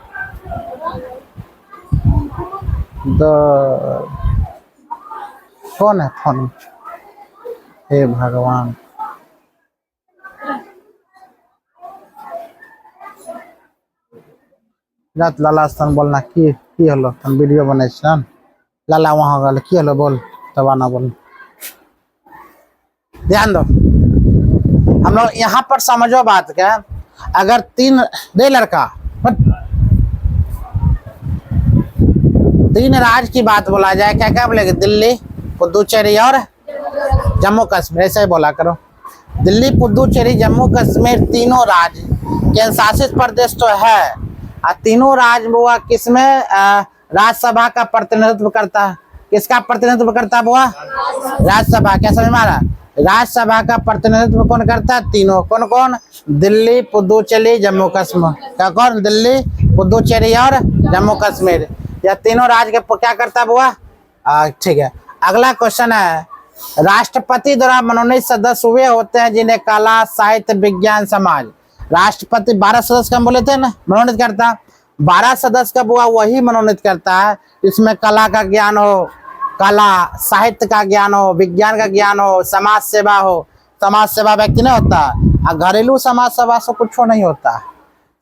कौन है फोन? हे भगवान, रात लाला स्थान बोलना की हलो तुम वीडियो बने लाला वहाँ गल की हलो बोल तबाना बोल। ध्यान दो, हम लोग यहाँ पर समझो बात क्या। अगर 3 दे लड़का 3 राज्य की बात बोला जाए, क्या क्या बोलेगे? दिल्ली, पुदुचेरी और जम्मू कश्मीर, ऐसे ही बोला करो। दिल्ली, पुदुचेरी, जम्मू कश्मीर तीनों राज्य केंद्र शासित प्रदेश तो है। तीनों राज्य बुआ किसमें राज्यसभा का प्रतिनिधित्व करता है? किसका प्रतिनिधित्व करता है बुआ? राज्यसभा। क्या समझ में आ रहा? राज्यसभा का प्रतिनिधित्व कौन करता है? तीनों। कौन कौन? दिल्ली, पुदुचेरी, जम्मू कश्मीर। क्या कौन? दिल्ली, पुदुचेरी और जम्मू कश्मीर, यह तीनों राज्य के क्या करता है बुआ? ठीक है। अगला क्वेश्चन है, राष्ट्रपति द्वारा मनोनीत सदस्य वे होते हैं जिन्हें कला, साहित्य, विज्ञान, समाज। राष्ट्रपति 12 सदस्य का बोले थे ना मनोनीत करता। 12 सदस्य का बुआ वही मनोनीत करता है इसमें कला का ज्ञान हो, कला साहित्य का ज्ञान हो, विज्ञान का ज्ञान हो, समाज सेवा हो। समाज सेवा व्यक्ति नहीं होता, घरेलू समाज सेवा से कुछ नहीं होता।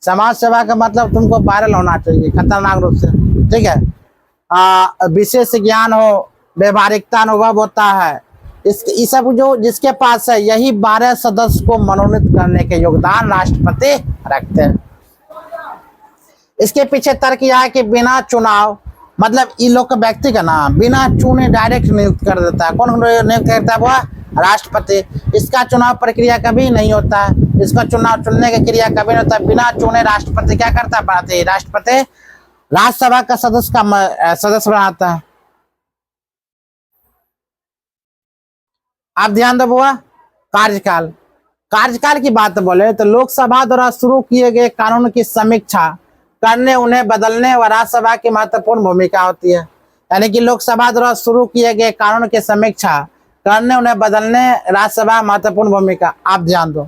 समाज सेवा का मतलब तुमको वायरल होना चाहिए खतरनाक रूप से, ठीक है। विशेष ज्ञान हो, व्यवहारिकता अनुभव होता है। इस सब जो जिसके पास है, यही 12 सदस्य को मनोनीत करने के योगदान राष्ट्रपति रखते हैं। इसके पीछे तर्क यह है कि बिना चुनाव, मतलब इन लोग का व्यक्ति का नाम बिना चुने डायरेक्ट नियुक्त कर देता है। कौन नियुक्त करता है वो? राष्ट्रपति। इसका चुनाव प्रक्रिया कभी नहीं होता है, इसका चुनाव चुनने की क्रिया कभी नहीं होता। बिना चुने राष्ट्रपति क्या करता है? राष्ट्रपति राज्यसभा का सदस्य बनाता है। आप ध्यान दो बुआ, कार्यकाल। कार्यकाल की बात बोले तो लोकसभा द्वारा शुरू किए गए कानून की समीक्षा करने, उन्हें बदलने व राज्यसभा की महत्वपूर्ण भूमिका होती है। यानी कि लोकसभा द्वारा शुरू किए गए कानून की समीक्षा करने, उन्हें बदलने, राज्यसभा महत्वपूर्ण भूमिका। आप ध्यान दो,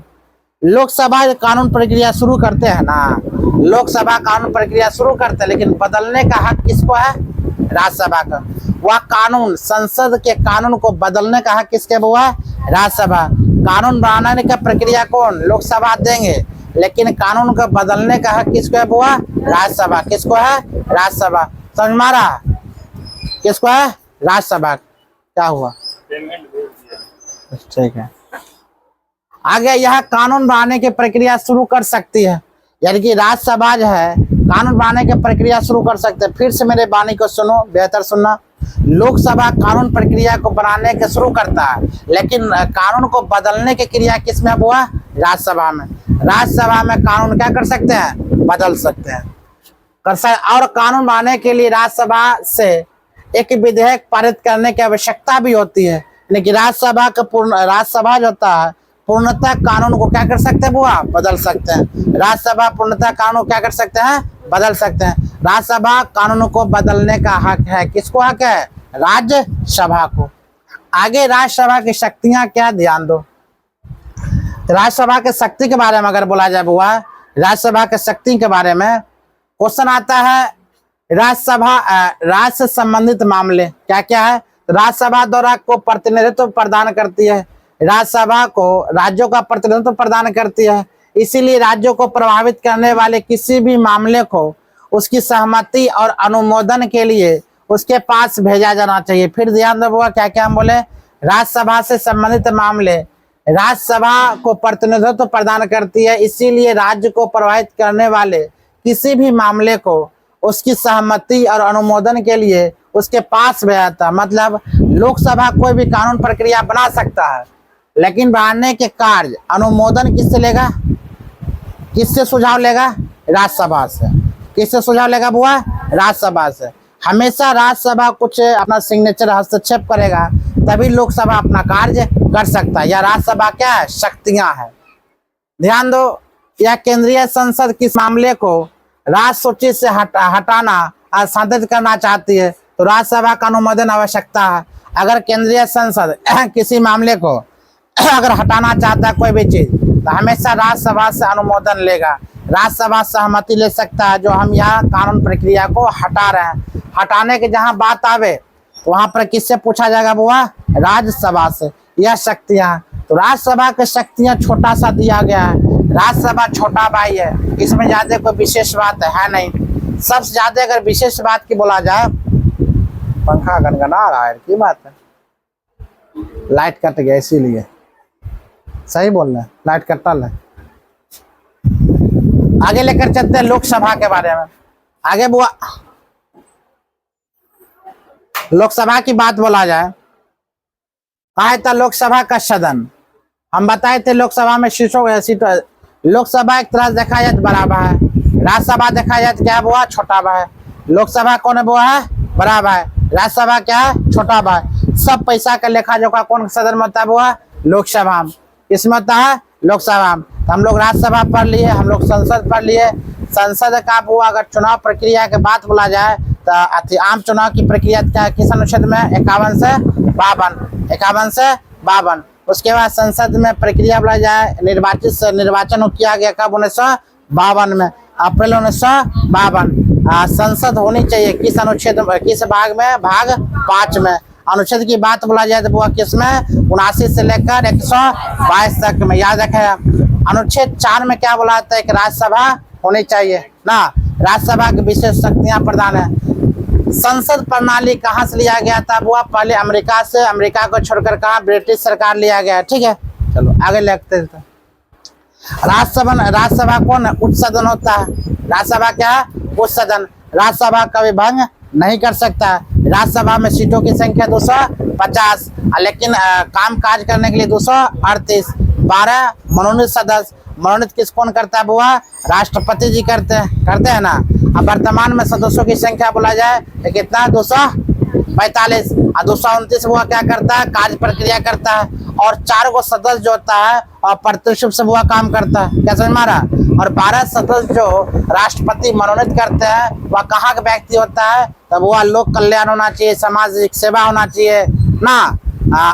लोकसभा कानून प्रक्रिया शुरू करते हैं ना, लोकसभा कानून प्रक्रिया शुरू करते हैं, लेकिन बदलने का हक किसको है? राज्यसभा का। वह कानून, संसद के कानून को बदलने का हक किसके हुआ? राज्यसभा। कानून बनाने का प्रक्रिया कौन? लोकसभा देंगे, लेकिन कानून को बदलने का हक किसको हुआ? राज्यसभा। किसको है? राज्यसभा। समझ में आ रहा? किसको है? राज्यसभा। क्या हुआ? ठीक है, आगे यह कानून बनाने की प्रक्रिया शुरू कर सकती है, यानी कि राज्यसभा जो है कानून बनाने की प्रक्रिया शुरू कर सकते हैं। फिर से मेरे वाणी को सुनो, बेहतर सुनना। लोकसभा कानून प्रक्रिया को बनाने के शुरू करता है, लेकिन कानून को बदलने की क्रिया किसमें हुआ? राज्यसभा में। राज्यसभा में कानून क्या कर सकते हैं? बदल सकते हैं, और कानून बनाने के लिए राज्यसभा से एक विधेयक पारित करने की आवश्यकता भी होती है। लेकिन राज्यसभा जो होता है पूर्णतः कानून को क्या कर सकते हैं बुआ? बदल सकते हैं। राज्यसभा पूर्णतः कानून को क्या कर सकते हैं? बदल सकते हैं। राज्यसभा कानून को बदलने का हक है। किसको हक है? राज्यसभा को। आगे राज्यसभा की शक्तियां क्या, ध्यान दो। राज्यसभा के शक्ति के बारे में अगर बोला जाए बुआ, राज्यसभा के शक्ति के बारे में क्वेश्चन आता है राज्यसभा राज्य से संबंधित मामले क्या क्या है। तो राज्यसभा द्वारा को प्रतिनिधित्व प्रदान करती है, राज्यसभा को राज्यों का प्रतिनिधित्व प्रदान करती है, इसीलिए राज्यों को प्रभावित करने वाले किसी भी मामले को उसकी सहमति और अनुमोदन के लिए उसके पास भेजा जाना चाहिए। फिर ध्यान दो क्या क्या हम बोले, राज्यसभा से संबंधित मामले राज्यसभा को प्रतिनिधित्व प्रदान करती है, इसीलिए राज्य को प्रभावित करने वाले किसी भी मामले को उसकी सहमति और अनुमोदन के लिए उसके पास भेजा। मतलब लोकसभा कोई भी कानून प्रक्रिया बना सकता है, लेकिन बनाने के कार्य अनुमोदन किससे लेगा, किससे सुझाव लेगा, राज्यसभा से। किससे सुझाव लेगा बुआ, राज्यसभा से। हमेशा राज्यसभा कुछ अपना सिग्नेचर हस्तक्षेप करेगा तभी लोकसभा अपना कार्य कर सकता है। या राज्यसभा क्या है, शक्तियां है। ध्यान दो, यह केंद्रीय संसद किस मामले को राज्य सूची से हटाना आसादित करना चाहती है तो राज्यसभा का अनुमोदन आवश्यकता है। अगर केंद्रीय संसद किसी मामले को अगर हटाना चाहता है कोई भी चीज तो हमेशा राज्यसभा से अनुमोदन लेगा। राज्यसभा सहमति ले सकता है जो हम यहाँ कानून प्रक्रिया को हटा रहे हैं। हटाने की जहाँ बात आवे वहां पर किससे पूछा जाएगा बुआ, राज्यसभा से। यह शक्तियां, तो राज्यसभा की शक्तियां छोटा सा दिया गया है, राज्यसभा छोटा भाई है, इसमें ज्यादा कोई विशेष बात है नहीं। सबसे ज्यादा अगर विशेष बात की बोला जाए, पंखा गनगना रहा है, की बात है, लाइट कट गया इसीलिए, सही बोल रहे हैं, लाइट कटल है। आगे लेकर चलते हैं लोकसभा के बारे में। आगे बुआ लोकसभा की बात बोला जाए, कहा था लोकसभा का सदन, हम बताए थे लोकसभा में सीटों लोकसभा एक तरह से देखा जाए तो बड़ा बा है, राज्यसभा देखा जाए तो क्या बुआ, छोटा बा है। लोकसभा कौन है बुआ है, बड़ा बा है, राज्यसभा क्या है, छोटा बा है। सब पैसा का लेखा जोखा कौन सदन में होता है बुआ, लोकसभा। इसमें होता है लोकसभा। तो हम लोग राज्यसभा पढ़ लिए, हम लोग संसद पढ़ लिए। संसद का बुआ अगर चुनाव प्रक्रिया के बात बोला जाए तो आम चुनाव की प्रक्रिया क्या किस अनुच्छेद में, 51 से 52, 51 से 52। उसके बाद संसद में प्रक्रिया बोला जाए, निर्वाचन किया गया कब, 1952 में, अप्रैल 1952। संसद होनी चाहिए किस अनुच्छेद, किस भाग में, भाग 5 में। अनुच्छेद की बात बोला जाए तो वो किस में, 79 से लेकर 122 तक में। याद रखें अनुच्छेद 4 में क्या बोला जाता है, एक राज्यसभा होनी चाहिए ना, राज्यसभा की विशेष शक्तियां प्रदान है। संसद प्रणाली कहाँ से लिया गया था बुआ, पहले अमेरिका से, अमेरिका को छोड़कर कहाँ, ब्रिटिश सरकार लिया गया, ठीक है। चलो आगे लिखते हैं। राज्यसभा कौन है, उच्च सदन होता है। राज्यसभा क्या है, उच्च सदन। राज्यसभा कभी भंग नहीं कर सकता। राज्यसभा में सीटों की संख्या 250, लेकिन काम काज करने के लिए 238। 12 मनोनीत सदस्य, मनोनीत किस कौन करता है बुआ, राष्ट्रपति जी करते हैं ना। अब वर्तमान में सदस्यों की संख्या बोला जाए तो कितना, 245। और 229 बुआ क्या करता है, कार्य प्रक्रिया करता है। और 4 गो सदस्य जो होता है और प्रतिशत से बुआ काम करता है, क्या समझ मारा। और 12 सदस्य जो राष्ट्रपति मनोनीत करते हैं वह कहाँ का व्यक्ति होता है, तब वह लोक कल्याण होना चाहिए, सामाजिक सेवा होना चाहिए ना,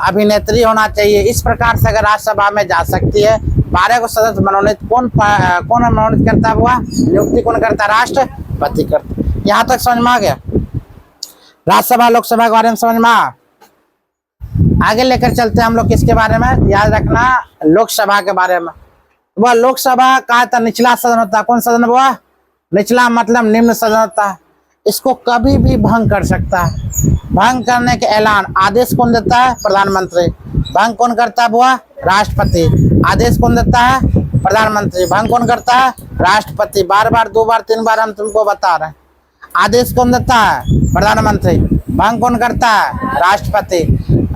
अभिनेत्री होना चाहिए। इस प्रकार से अगर राज्यसभा में जा सकती है। 12 को सदस्य मनोनीत कौन मनोनीत करता है हुआ, नियुक्ति कौन करता है, राष्ट्रपति करता है। यहाँ तक समझ में आ गया, राज्यसभा लोकसभा के बारे में समझ में आ। आगे लेकर चलते हैं हम लोग किसके बारे में, याद रखना लोकसभा के बारे में। वह लोकसभा कहा था निचला सदन होता है, कौन सदन हुआ, निचला मतलब निम्न सदन होता है। इसको कभी भी भंग कर सकता है। भंग करने के ऐलान आदेश कौन देता है, प्रधानमंत्री। भंग कौन करता है बुआ, राष्ट्रपति। आदेश कौन देता है, प्रधानमंत्री। भंग कौन करता है, राष्ट्रपति। बार बार 2 बार 3 बार हम तुमको बता रहे हैं। आदेश कौन देता है, प्रधानमंत्री। भंग कौन करता है, राष्ट्रपति।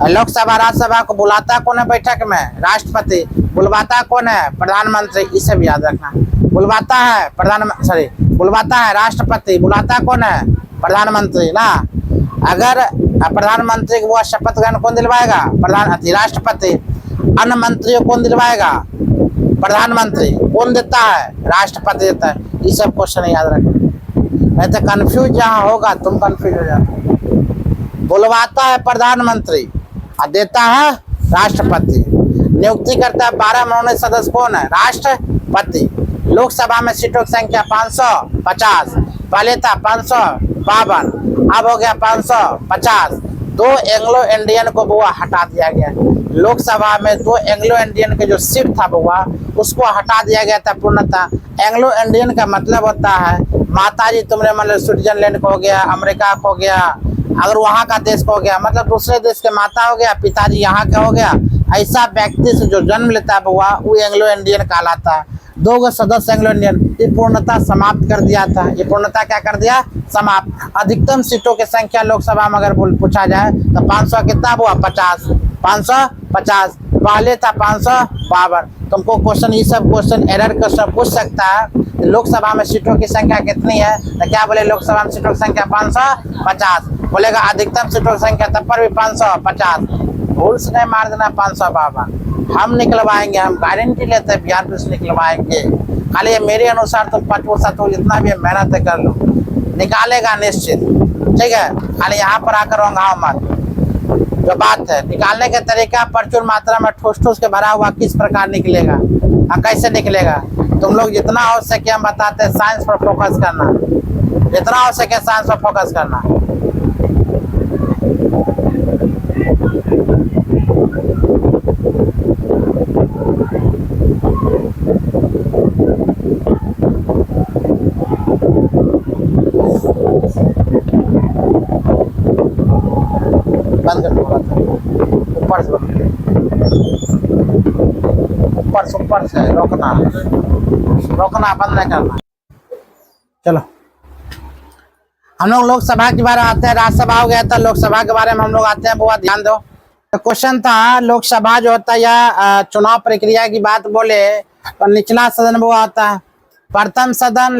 लोकसभा राज्यसभा को बुलाता कौन है बैठक में, राष्ट्रपति। बुलवाता कौन है, प्रधानमंत्री। इसे भी याद रखना, बुलवाता है बुलवाता है राष्ट्रपति, बुलाता कौन है, प्रधानमंत्री ना। अगर प्रधानमंत्री को शपथ ग्रहण कौन दिलवाएगा, राष्ट्रपति। अन्य मंत्रियों कौन दिलवाएगा, प्रधानमंत्री। कौन देता है, राष्ट्रपति देता है। ये सब क्वेश्चन याद रखना, नहीं तो कंफ्यूज जहाँ होगा तुम कंफ्यूज हो जाओ। बुलवाता है प्रधानमंत्री और देता है राष्ट्रपति। नियुक्ति करता है 12 मनोनीत सदस्य कौन है, राष्ट्रपति। लोकसभा में सीटों की संख्या 550, पहले था 552, अब हो गया 550। 2 एंग्लो इंडियन को बुआ हटा दिया गया। लोकसभा में 2 एंग्लो इंडियन के जो सीट था बुआ उसको हटा दिया गया था पूर्णतः। एंग्लो इंडियन का मतलब होता है माताजी तुमने मतलब स्विट्जरलैंड को हो गया, अमेरिका को हो गया, अगर वहाँ का देश को हो गया मतलब दूसरे देश के माता हो गया, पिताजी यहाँ का हो गया, ऐसा व्यक्ति से जो जन्म लेता है बुआ वो एंग्लो इंडियन कहलाता है। 2 सदस्य एंग्लो इंडियन, ये पूर्णतः समाप्त कर दिया था। ये पूर्णतः क्या कर दिया? समाप्त। अधिकतम सीटों की संख्या लोकसभा में अगर पूछा जाए तो 500 कितना हुआ? 50। 550 पहले था 552। तुमको क्वेश्चन ये सब क्वेश्चन एरर क्वेश्चन पूछ सकता है। लोकसभा में सीटों की संख्या कितनी है तो क्या बोले? लोकसभा में सीटों की संख्या 550। बोलेगा अधिकतम सीटों की संख्या तब पर भी 550। भूल से नहीं मार देना 552। हम निकलवाएंगे, हम गारंटी लेते हैं बिहार पुलिस निकलवाएंगे। खाली ये मेरे अनुसार तुम 5% तो जितना भी मेहनत कर लो निकालेगा निश्चित, ठीक है। खाली यहाँ पर आकर रंगाओ मत। जो बात है निकालने के तरीका प्रचुर मात्रा में ठोस ठोस के भरा हुआ किस प्रकार निकलेगा और कैसे निकलेगा। तुम लोग जितना हो सके हम बताते हैं साइंस पर फोकस करना, जितना हो सके साइंस पर फोकस करना। बंद कर दो, ऊपर से ऊपर से रोकना बंद नहीं करना। चलो हम लोग लोकसभा के बारे में आते हैं। राज्यसभा हो गया था, लोकसभा के बारे में हम लोग आते हैं। बहुत ध्यान दो। तो क्वेश्चन था लोकसभा जो होता है या चुनाव प्रक्रिया की बात बोले तो निचला सदन वो आता है। प्रथम सदन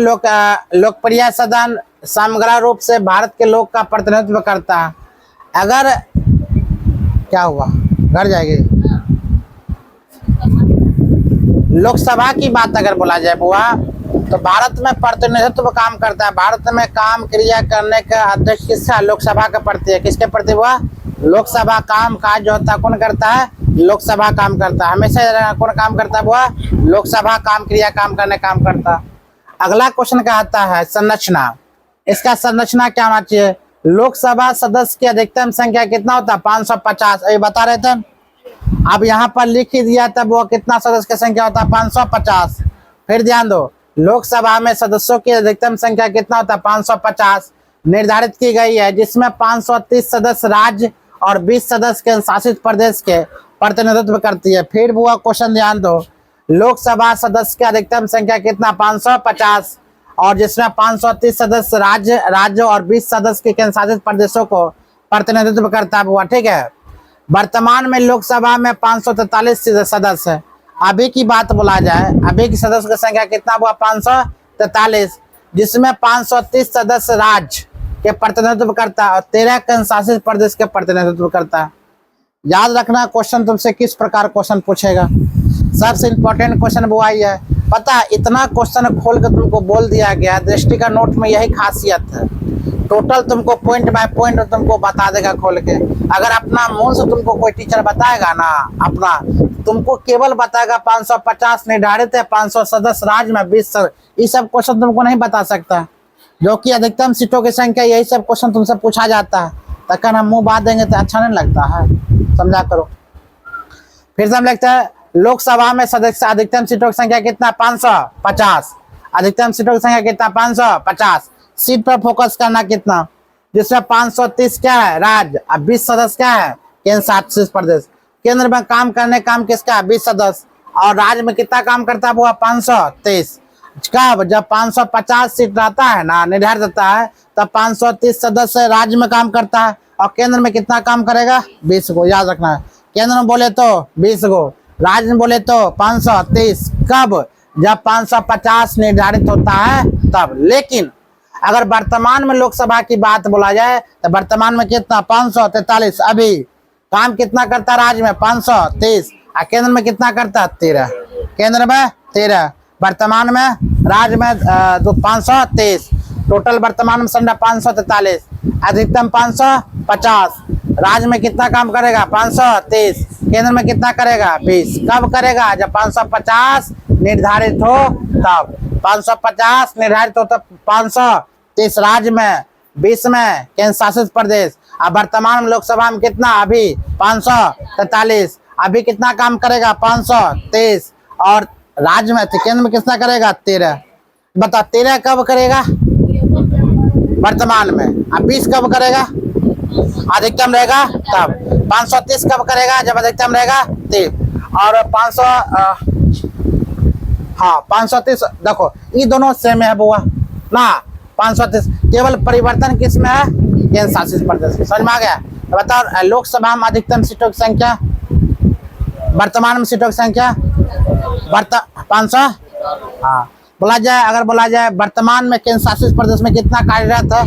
लोकप्रिय सदन समग्र रूप से भारत के लोग का प्रतिनिधित्व करता है। अगर क्या हुआ घर जाएगी। लोकसभा की बात अगर बोला जाए बुआ तो भारत में प्रतिनिधित्व काम करता है। भारत में काम क्रिया करने का अध्यक्ष किसका? लोकसभा का प्रति है। किसके प्रति हुआ? लोकसभा काम काज जो होता है कौन करता है? लोकसभा काम करता है। हमेशा कौन काम करता है बुआ? लोकसभा काम क्रिया काम करने काम करता है। अगला क्वेश्चन क्या आता है? संरचना। इसका संरचना क्या होना चाहिए? लोकसभा सदस्य की अधिकतम संख्या कितना होता है? 550। अभी बता रहे थे। अब यहाँ पर लिख ही दिया तब वो कितना सदस्य की संख्या होता है? 550। फिर ध्यान दो, लोकसभा में सदस्यों की अधिकतम संख्या कितना होता है? 550 निर्धारित की गई है, जिसमें 530 सदस्य राज्य और 20 सदस्य केंद्र शासित प्रदेश के प्रतिनिधित्व करती है। फिर बुआ क्वेश्चन ध्यान दो, लोकसभा सदस्य की अधिकतम संख्या कितना? 550 और जिसमें 530 सदस्य राज्य और 20 सदस्य के केंद्र शासित प्रदेशों को प्रतिनिधित्व करता है बुआ, ठीक है। वर्तमान में लोकसभा में 543 सदस्य है। अभी की बात बोला जाए, अभी की सदस्य की संख्या कितना हुआ? 543, जिसमें 530 सदस्य राज्य के प्रतिनिधित्व करता है और 13 केंद्र शासित प्रदेश के प्रतिनिधित्व करता है। याद रखना क्वेश्चन तुमसे किस प्रकार क्वेश्चन पूछेगा। सबसे इंपॉर्टेंट क्वेश्चन वो आई है। पता इतना क्वेश्चन खोल के तुमको बोल दिया गया। दृष्टि का नोट में यही खासियत है, टोटल तुमको पॉइंट बाय पॉइंट तुमको बता देगा खोल के। अगर अपना मुंह से तुमको कोई टीचर बताएगा ना, अपना तुमको केवल बताएगा 550 निर्धारित है, 500 सदस्य राज्य में 20 ये सब क्वेश्चन तुमको नहीं बता सकता, जो कि अधिकतम सीटों की संख्या यही सब क्वेश्चन तुमसे पूछा जाता है। तक हम मुंह बात देंगे तो अच्छा नहीं लगता है, समझा करो। फिर से हम लिखते हैं लोकसभा में सदस्य अधिकतम सीटों की संख्या कितना? 550। अधिकतम सीटों की संख्या कितना? 550। सीट पर फोकस करना कितना? जिसमें 530 क्या है? राज्य, अब 20 सदस्य क्या है? केंद्र शासित प्रदेश। केंद्र में काम करने काम किसका? 20 सदस्य और राज्य में कितना काम करता है वो? 530। कब? जब 550 सीट रहता है ना, निर्धारित रहता है, तब 530 सदस्य राज्य में काम करता है और केंद्र में कितना काम करेगा? 20 को। याद रखना है, केंद्र में बोले तो 20 को, राज्य में बोले तो 530। कब? जब 550 निर्धारित होता है तब। लेकिन अगर वर्तमान में लोकसभा की बात बोला जाए तो वर्तमान में कितना? 543। अभी काम कितना करता है? राज्य में 530 और केंद्र में कितना करता है? 13। केंद्र में 13, वर्तमान में राज्य में 530। टोटल वर्तमान में संख्या 543, अधिकतम 550। राज्य में कितना काम करेगा? 530। केंद्र में कितना करेगा? 20। कब करेगा? जब 550 निर्धारित हो तब। 550 निर्धारित हो तब 30 राज्य में, 20 में केंद्र शासित प्रदेश। अब वर्तमान में लोकसभा में कितना, अभी 543। अभी कितना काम करेगा, 523। और राज्य में केंद्र में कितना करेगा, 13। बताओ 13 कब करेगा वर्तमान में, अब 20 कब करेगा, अधिकतम रहेगा तब। 530 कब करेगा, जब अधिकतम रहेगा 30। और 530 देखो ये दोनों सेम है बुआ ना। 530 केवल परिवर्तन किस में है, केंद्र शासित प्रदेश। समझ में आ गया। तो बताओ लोकसभा में अधिकतम सीटों की संख्या, वर्तमान में सीटों की संख्या 500। हाँ बोला जाए, अगर बोला जाए वर्तमान में केंद्र शासित प्रदेश में कितना कार्यरत है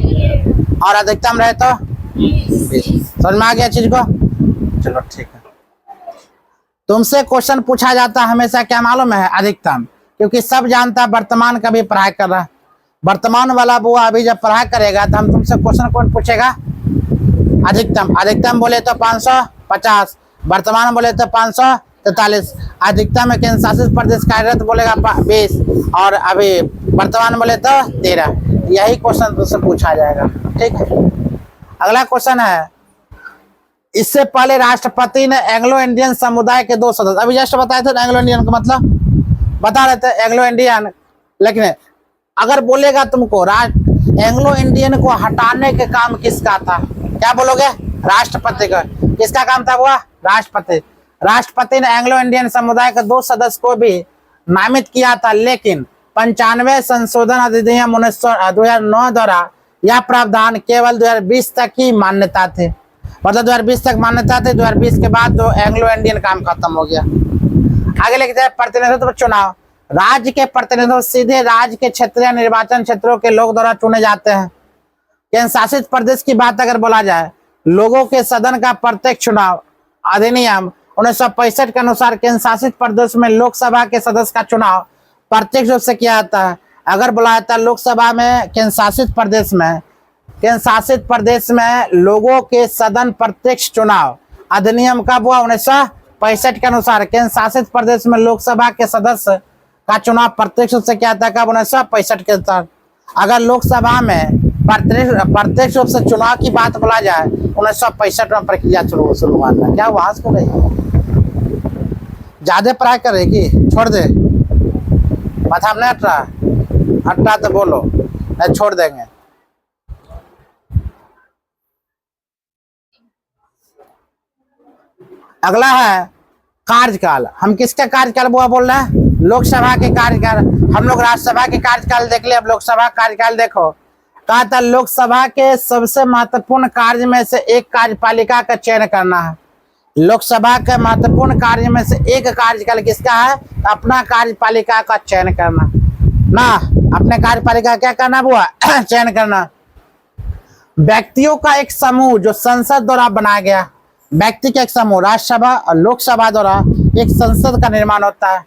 और अधिकतम रहे तो 20। समझ में आ गया चीज को। चलो ठीक है। तुमसे क्वेश्चन पूछा जाता है हमेशा, क्या मालूम है, अधिकतम। क्योंकि सब जानता है वर्तमान का भी पढ़ाई कर रहा है। वर्तमान वाला बुआ अभी जब पढ़ाई करेगा तो हम तुमसे क्वेश्चन कौन पूछेगा, अधिकतम। अधिकतम बोले तो 550, वर्तमान बोले तो 543। अधिकतम में केंद्र शासित प्रदेश कार्यरत बोलेगा 20 और अभी वर्तमान बोले तो 13। यही क्वेश्चन तुमसे पूछा जाएगा। ठीक है। अगला क्वेश्चन है, इससे पहले राष्ट्रपति ने एंग्लो इंडियन समुदाय के 2 सदस्य, अभी जस्ट बताए थे एंग्लो इंडियन का मतलब बता रहे थे, एंग्लो इंडियन। लेकिन अगर बोलेगा तुमको एंग्लो इंडियन को हटाने के काम किसका था, क्या बोलोगे, राष्ट्रपति का। किसका काम था वो, राष्ट्रपति। राष्ट्रपति ने एंग्लो इंडियन समुदाय के 2 सदस्य को भी नामित किया था, लेकिन 95 संशोधन अधिनियम 2009 द्वारा यह प्रावधान केवल 2020 तक ही मान्यता थे। मतलब 2020 तक मान्यता थे, 2020 के बाद तो एंग्लो इंडियन काम खत्म हो गया। आगे लेके जाए, प्रतिनिधित्व चुनाव। राज्य के प्रतिनिधित्व सीधे राज्य के क्षेत्रीय निर्वाचन क्षेत्रों के लोग द्वारा चुने जाते हैं। केंद्र शासित प्रदेश की बात अगर बोला जाए, लोगों के सदन का प्रत्यक्ष चुनाव अधिनियम 1965 के अनुसार केंद्र शासित प्रदेश में लोकसभा के सदस्य का चुनाव प्रत्यक्ष रूप से किया जाता है। अगर बोला जाता है लोकसभा में केंद्र शासित प्रदेश में लोगों के सदन प्रत्यक्ष चुनाव अधिनियम कब हुआ, 1965 के अनुसार केंद्र शासित प्रदेश में लोकसभा के सदस्य का चुनाव प्रत्यक्ष रूप से किया था, कब, 1965 के अनुसार। अगर लोकसभा में प्रत्यक्ष रूप से चुनाव की बात बोला जाए, 1965 में प्रक्रिया शुरू हुआ था। क्या वहां से रही ज्यादा पढ़ाई करेगी, छोड़ दे, माथा नहीं हट रहा तो बोलो, नहीं छोड़ देंगे। अगला है कार्यकाल। हम किसका कार्यकाल बोल रहे हैं, लोकसभा के कार्यकाल। हम लोग राज्यसभा के कार्यकाल देख ले, अब लोकसभा कार्यकाल देखो। कहा था लोकसभा के सबसे महत्वपूर्ण कार्य में से एक कार्यपालिका का चयन करना है। लोकसभा के महत्वपूर्ण कार्य में से एक कार्यकाल किसका है, अपना कार्यपालिका का चयन करना ना। अपने कार्यपालिका क्या करना हुआ, चयन करना। व्यक्तियों का एक समूह जो संसद द्वारा बनाया गया, व्यक्ति का एक समूह, राज्यसभा और लोकसभा द्वारा एक संसद का निर्माण होता है।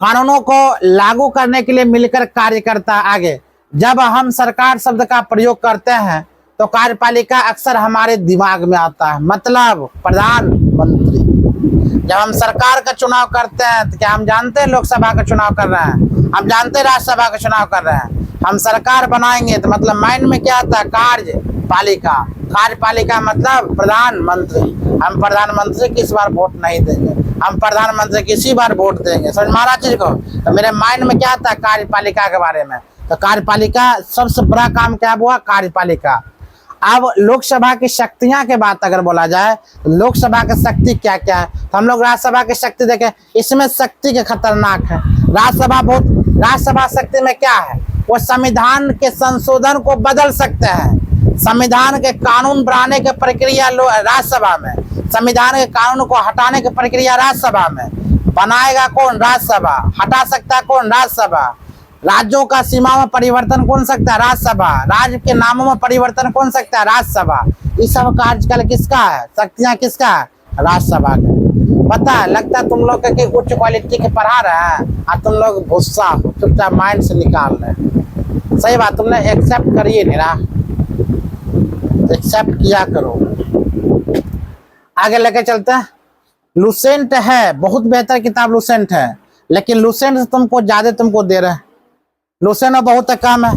कानूनों को लागू करने के लिए मिलकर कार्य करता है। आगे जब हम सरकार शब्द का प्रयोग करते हैं तो कार्यपालिका अक्सर हमारे दिमाग में आता है, मतलब प्रधानमंत्री। जब हम सरकार का चुनाव करते हैं तो क्या हम जानते हैं लोकसभा का चुनाव कर रहे हैं, हम जानते हैं राज्यसभा का चुनाव कर रहे हैं। हम सरकार बनाएंगे तो मतलब माइंड में क्या आता है, कार्यपालिका। कार्यपालिका मतलब प्रधानमंत्री। हम प्रधानमंत्री किस बार वोट नहीं देंगे, हम प्रधानमंत्री किसी बार वोट देंगे। समझ मारा चीज को। तो मेरे माइंड में क्या आता है, कार्यपालिका के बारे में। तो कार्यपालिका सबसे बड़ा काम क्या हुआ, कार्यपालिका। अब लोकसभा की शक्तियां के बात अगर बोला जाए, लोकसभा की शक्ति क्या क्या है, तो हम लोग राज्यसभा की शक्ति देखें, इसमें शक्ति के खतरनाक है। राज्यसभा शक्ति में क्या है, वो संविधान के संशोधन को बदल सकते हैं। संविधान के कानून बनाने की प्रक्रिया राज्यसभा में, संविधान के कानून को हटाने की प्रक्रिया राज्यसभा में। बनाएगा कौन, राज्यसभा। हटा सकता है कौन, राज्यसभा। राज्यों का सीमाओं में परिवर्तन कौन सकता है, राज्यसभा। राज्य के नामों में परिवर्तन कौन सकता है, राज्यसभा। ये सब कार्यकाल किसका है, शक्तियां किसका है, राज्यसभा का। पता है, लगता है तुम लोग के उच्च क्वालिटी के पढ़ा रहे हैं और तुम लोग गुस्सा हो, चुपचाप माइंड से निकाल रहे। सही बात, तुमने एक्सेप्ट करिए निरा, एक्सेप्ट किया करो। आगे लेके चलते हैं। लुसेंट है, बहुत बेहतर किताब लुसेंट है, लेकिन लुसेंट से तुमको ज्यादा तुमको दे रहे हैं। लुसेंट में बहुत कम है।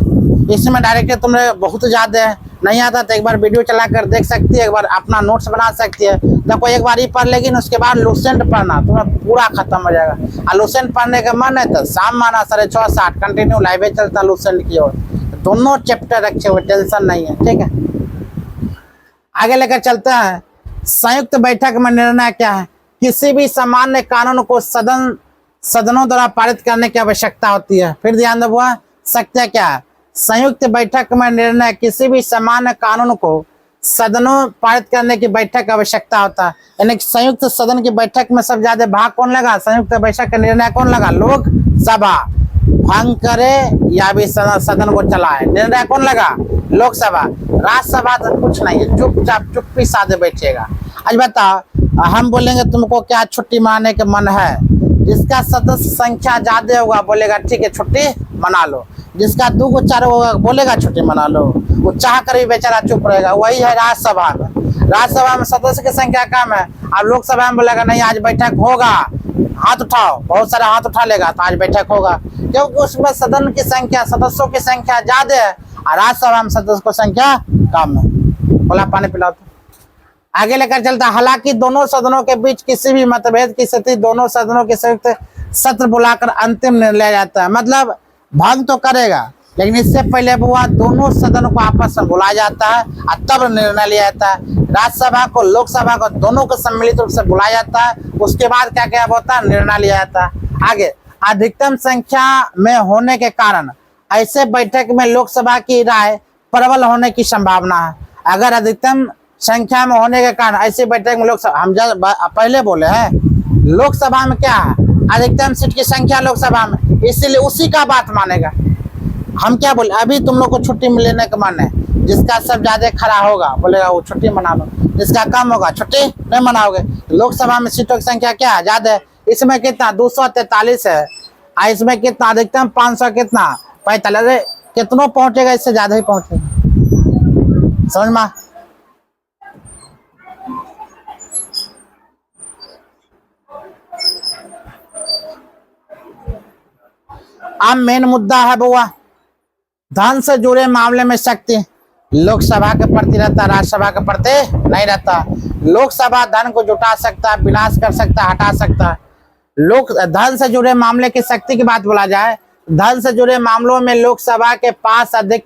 इसमें डायरेक्टली तुम्हें बहुत ज्यादा है, नहीं आता तो एक बार वीडियो चला कर देख सकती है, एक बार अपना नोट्स बना सकती है। देखो एक बार ही पढ़ लेगी ना, उसके बाद लुसेंट पढ़ना, तुम्हें पूरा खत्म हो जाएगा। और लुसेंट पढ़ने का मन है तो शाम माना 6:30 कंटिन्यू लाइव चलता लुसेंट की ओर, दोनों चैप्टर रखे हुए, टेंशन नहीं है, ठीक है। आगे लेकर चलते हैं। संयुक्त बैठक में निर्णय क्या है? किसी भी सामान्य कानून को सदनों द्वारा पारित करने की आवश्यकता होती है। फिर ध्यान दो, सत्य क्या है? संयुक्त बैठक में निर्णय, किसी भी सामान्य कानून को सदनों पारित करने की बैठक की आवश्यकता होता है। यानी संयुक्त सदन की बैठक में सब ज्यादा भाग कौन लगा? संयुक्त बैठक का निर्णय कौन लगा? लोकसभा। भंग करे या भी सदन को चलाए, निर्णय कौन लगा? लोकसभा। राज्यसभा तो कुछ नहीं है, चुपचाप चुप्पी साधे बैठेगा। आज बताओ, हम बोलेंगे तुमको क्या छुट्टी मनाने का मन है? जिसका सदस्य संख्या ज्यादा होगा बोलेगा ठीक है छुट्टी मना लो, जिसका 2 को 4 होगा बोलेगा छुट्टी मना लो, वो चाह कर भी बेचारा चुप रहेगा। वही है राज्यसभा में। राज्यसभा में सदस्य की संख्या कम है, और लोकसभा में बोलेगा नहीं आज बैठक होगा, हाथ उठाओ, बहुत सारा हाथ उठा लेगा तो आज बैठक होगा, क्योंकि उसमें सदन की संख्या, सदस्यों की संख्या ज्यादा है, और राज्यसभा में सदस्य की संख्या कम है। बोला पानी पिलाओ तो। आगे लेकर चलता, हालांकि दोनों सदनों के बीच किसी भी मतभेद की स्थिति दोनों सदनों के संयुक्त सत्र बुलाकर अंतिम निर्णय लिया जाता है। मतलब भंग तो करेगा, लेकिन इससे पहले वो दोनों सदनों को आपस में बुलाया जाता है और तब निर्णय लिया जाता है। राज्यसभा को, लोकसभा को, दोनों को सम्मिलित रूप से बुलाया जाता है, उसके बाद क्या क्या होता है? निर्णय लिया जाता है। आगे, अधिकतम संख्या में होने के कारण ऐसे बैठक में लोकसभा की राय प्रबल होने की संभावना है। अगर अधिकतम संख्या में होने के कारण ऐसी बैठक में लोकसभा, हम जब पहले बोले हैं लोकसभा में क्या है? अधिकतम सीट की संख्या लोकसभा में, इसीलिए उसी का बात मानेगा। हम क्या बोले, अभी तुम लोग को छुट्टी लेने का मन है, जिसका सब ज्यादा खड़ा होगा बोलेगा वो छुट्टी मना लो, जिसका कम होगा छुट्टी नहीं मनाओगे। लोकसभा में सीटों की संख्या क्या है? ज्यादा है। इसमें कितना? 243 है, और इसमें कितना? अधिकतम 500 कितना? 45। कितनों पहुंचेगा? इससे ज्यादा ही पहुंचेगा, समझ में? अब मेन मुद्दा है बुआ, धन से जुड़े मामले में शक्ति लोकसभा के प्रति रहता, राज्यसभा के प्रति नहीं रहता। लोकसभा धन को जुटा सकता, विनाश कर सकता, हटा सकता। लोक धन से जुड़े मामले की शक्ति की बात बोला जाए, धन से जुड़े मामलों में लोकसभा के पास अधिक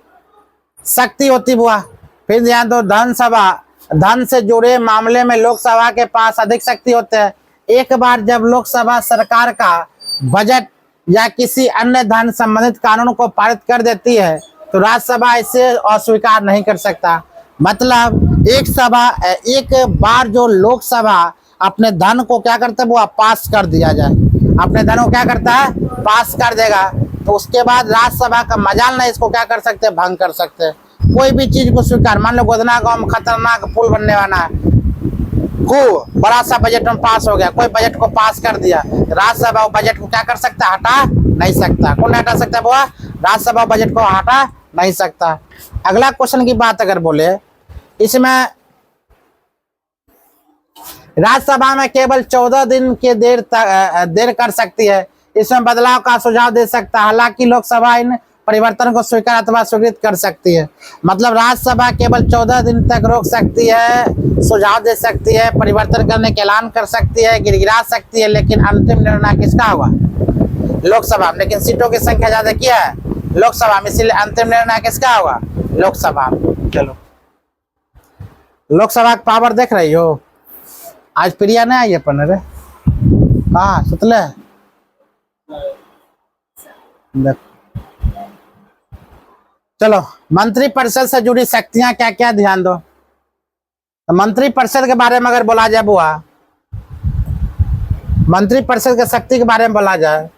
शक्ति होती बुआ। फिर ध्यान दो, धन से जुड़े मामले में लोकसभा के पास अधिक शक्ति होते हैं। एक बार जब लोकसभा सरकार का बजट या किसी अन्य धन संबंधित कानून को पारित कर देती है तो राज्यसभा इसे अस्वीकार नहीं कर सकता। मतलब एक बार जो लोकसभा अपने धन को क्या करता है वो पास कर दिया जाए, अपने धन को क्या करता है? पास कर देगा, तो उसके बाद राज्यसभा का मजाल नहीं इसको क्या कर सकते? भंग कर सकते। कोई भी चीज को स्वीकार, मान लो गोदना गांव में खतरनाक पुल बनने वाला है, को बड़ा सा बजट में पास हो गया, कोई बजट को पास कर दिया, राज्यसभा बजट को क्या कर सकता है? हटा नहीं सकता। कौन हटा सकता है बुआ? राज्यसभा बजट को हटा नहीं सकता। अगला क्वेश्चन की बात अगर बोले, इसमें राज्यसभा में केवल 14 दिन के देर कर सकती है, इसमें बदलाव का सुझाव दे सकता है। हालांकि लोकसभा इन परिवर्तन को स्वीकार अथवा स्वीकृत कर सकती है। मतलब राज्यसभा केवल 14 दिन तक रोक सकती है, सुझाव दे सकती है, परिवर्तन करने का ऐलान कर सकती है, गिरगिरा सकती है, लेकिन अंतिम निर्णय किसका होगा? लोकसभा में। लेकिन सीटों की संख्या ज्यादा क्या है? लोकसभा में, इसलिए अंतिम निर्णय किसका होगा? लोकसभा। चलो, लोकसभा का पावर देख रही हो? आज प्रिया नहीं आई अपन, रे कहा सुतले? देख, चलो, मंत्रिपरिषद से जुड़ी शक्तियां क्या क्या, ध्यान दो। तो मंत्रिपरिषद के बारे में अगर बोला जाए बुआ, मंत्रिपरिषद की शक्ति के बारे में बोला जाए,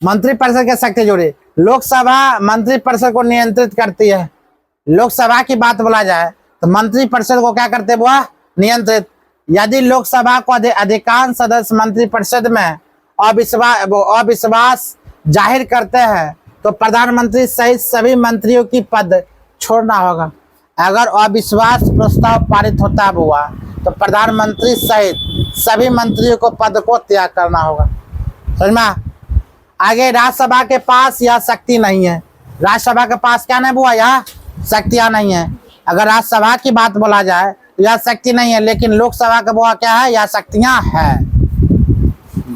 मंत्रिपरिषद की शक्ति जुड़ी, लोकसभा मंत्रिपरिषद को नियंत्रित करती है। लोकसभा की बात बोला जाए तो मंत्रिपरिषद को क्या करते बुआ? नियंत्रित। यदि लोकसभा को अधिकांश सदस्य मंत्रिपरिषद में अविश्वास जाहिर करते हैं तो प्रधानमंत्री सहित सभी मंत्रियों की पद छोड़ना होगा। अगर अविश्वास प्रस्ताव पारित होता है बुआ तो प्रधानमंत्री सहित सभी मंत्रियों को पद को त्याग करना होगा। समझ में? आगे राज्यसभा के पास यह शक्ति नहीं है। राज्यसभा के पास क्या नहीं बुआ, यह शक्तियां नहीं है। अगर राज्यसभा की बात बोला जाए तो यह शक्ति नहीं है, लेकिन लोकसभा का बुआ क्या है, यह शक्तियां हैं।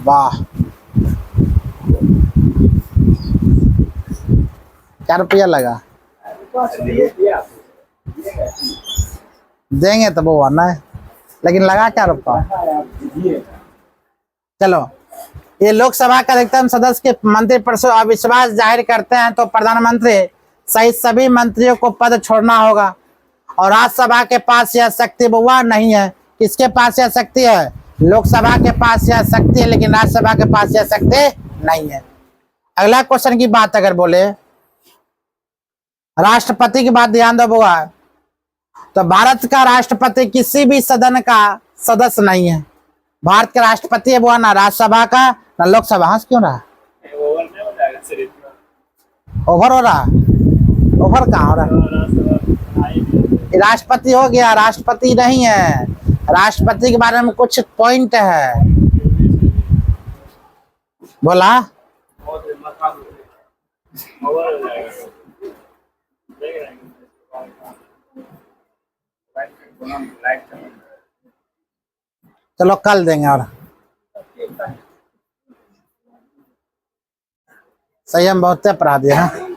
वाह, क्या रुपया लगा देंगे तो वो आना है, लेकिन लगा क्या रुपया। चलो, ये लोकसभा के अधिकतम सदस्य के मंत्रिपरिषद अविश्वास जाहिर करते हैं तो प्रधानमंत्री सहित सभी मंत्रियों को पद छोड़ना होगा। और राज्यसभा के पास यह शक्ति बुआ नहीं है। किसके पास यह शक्ति है? लोकसभा के पास यह शक्ति है, लेकिन राज्यसभा के पास यह शक्ति नहीं है। अगला क्वेश्चन की बात अगर बोले, राष्ट्रपति की बात ध्यान दो बुआ, तो भारत का राष्ट्रपति किसी भी सदन का सदस्य नहीं है। भारत के राष्ट्रपति है बुआ ना राज्यसभा का ना लोकसभा। हंस क्यों रहा? ओवर हो रहा? ओवर कहाँ हो रहा? राष्ट्रपति हो गया, राष्ट्रपति नहीं है। राष्ट्रपति के बारे में कुछ पॉइंट है, बोला। चलो कल देंगे। और सही हम बहुत पढ़ा दिया है।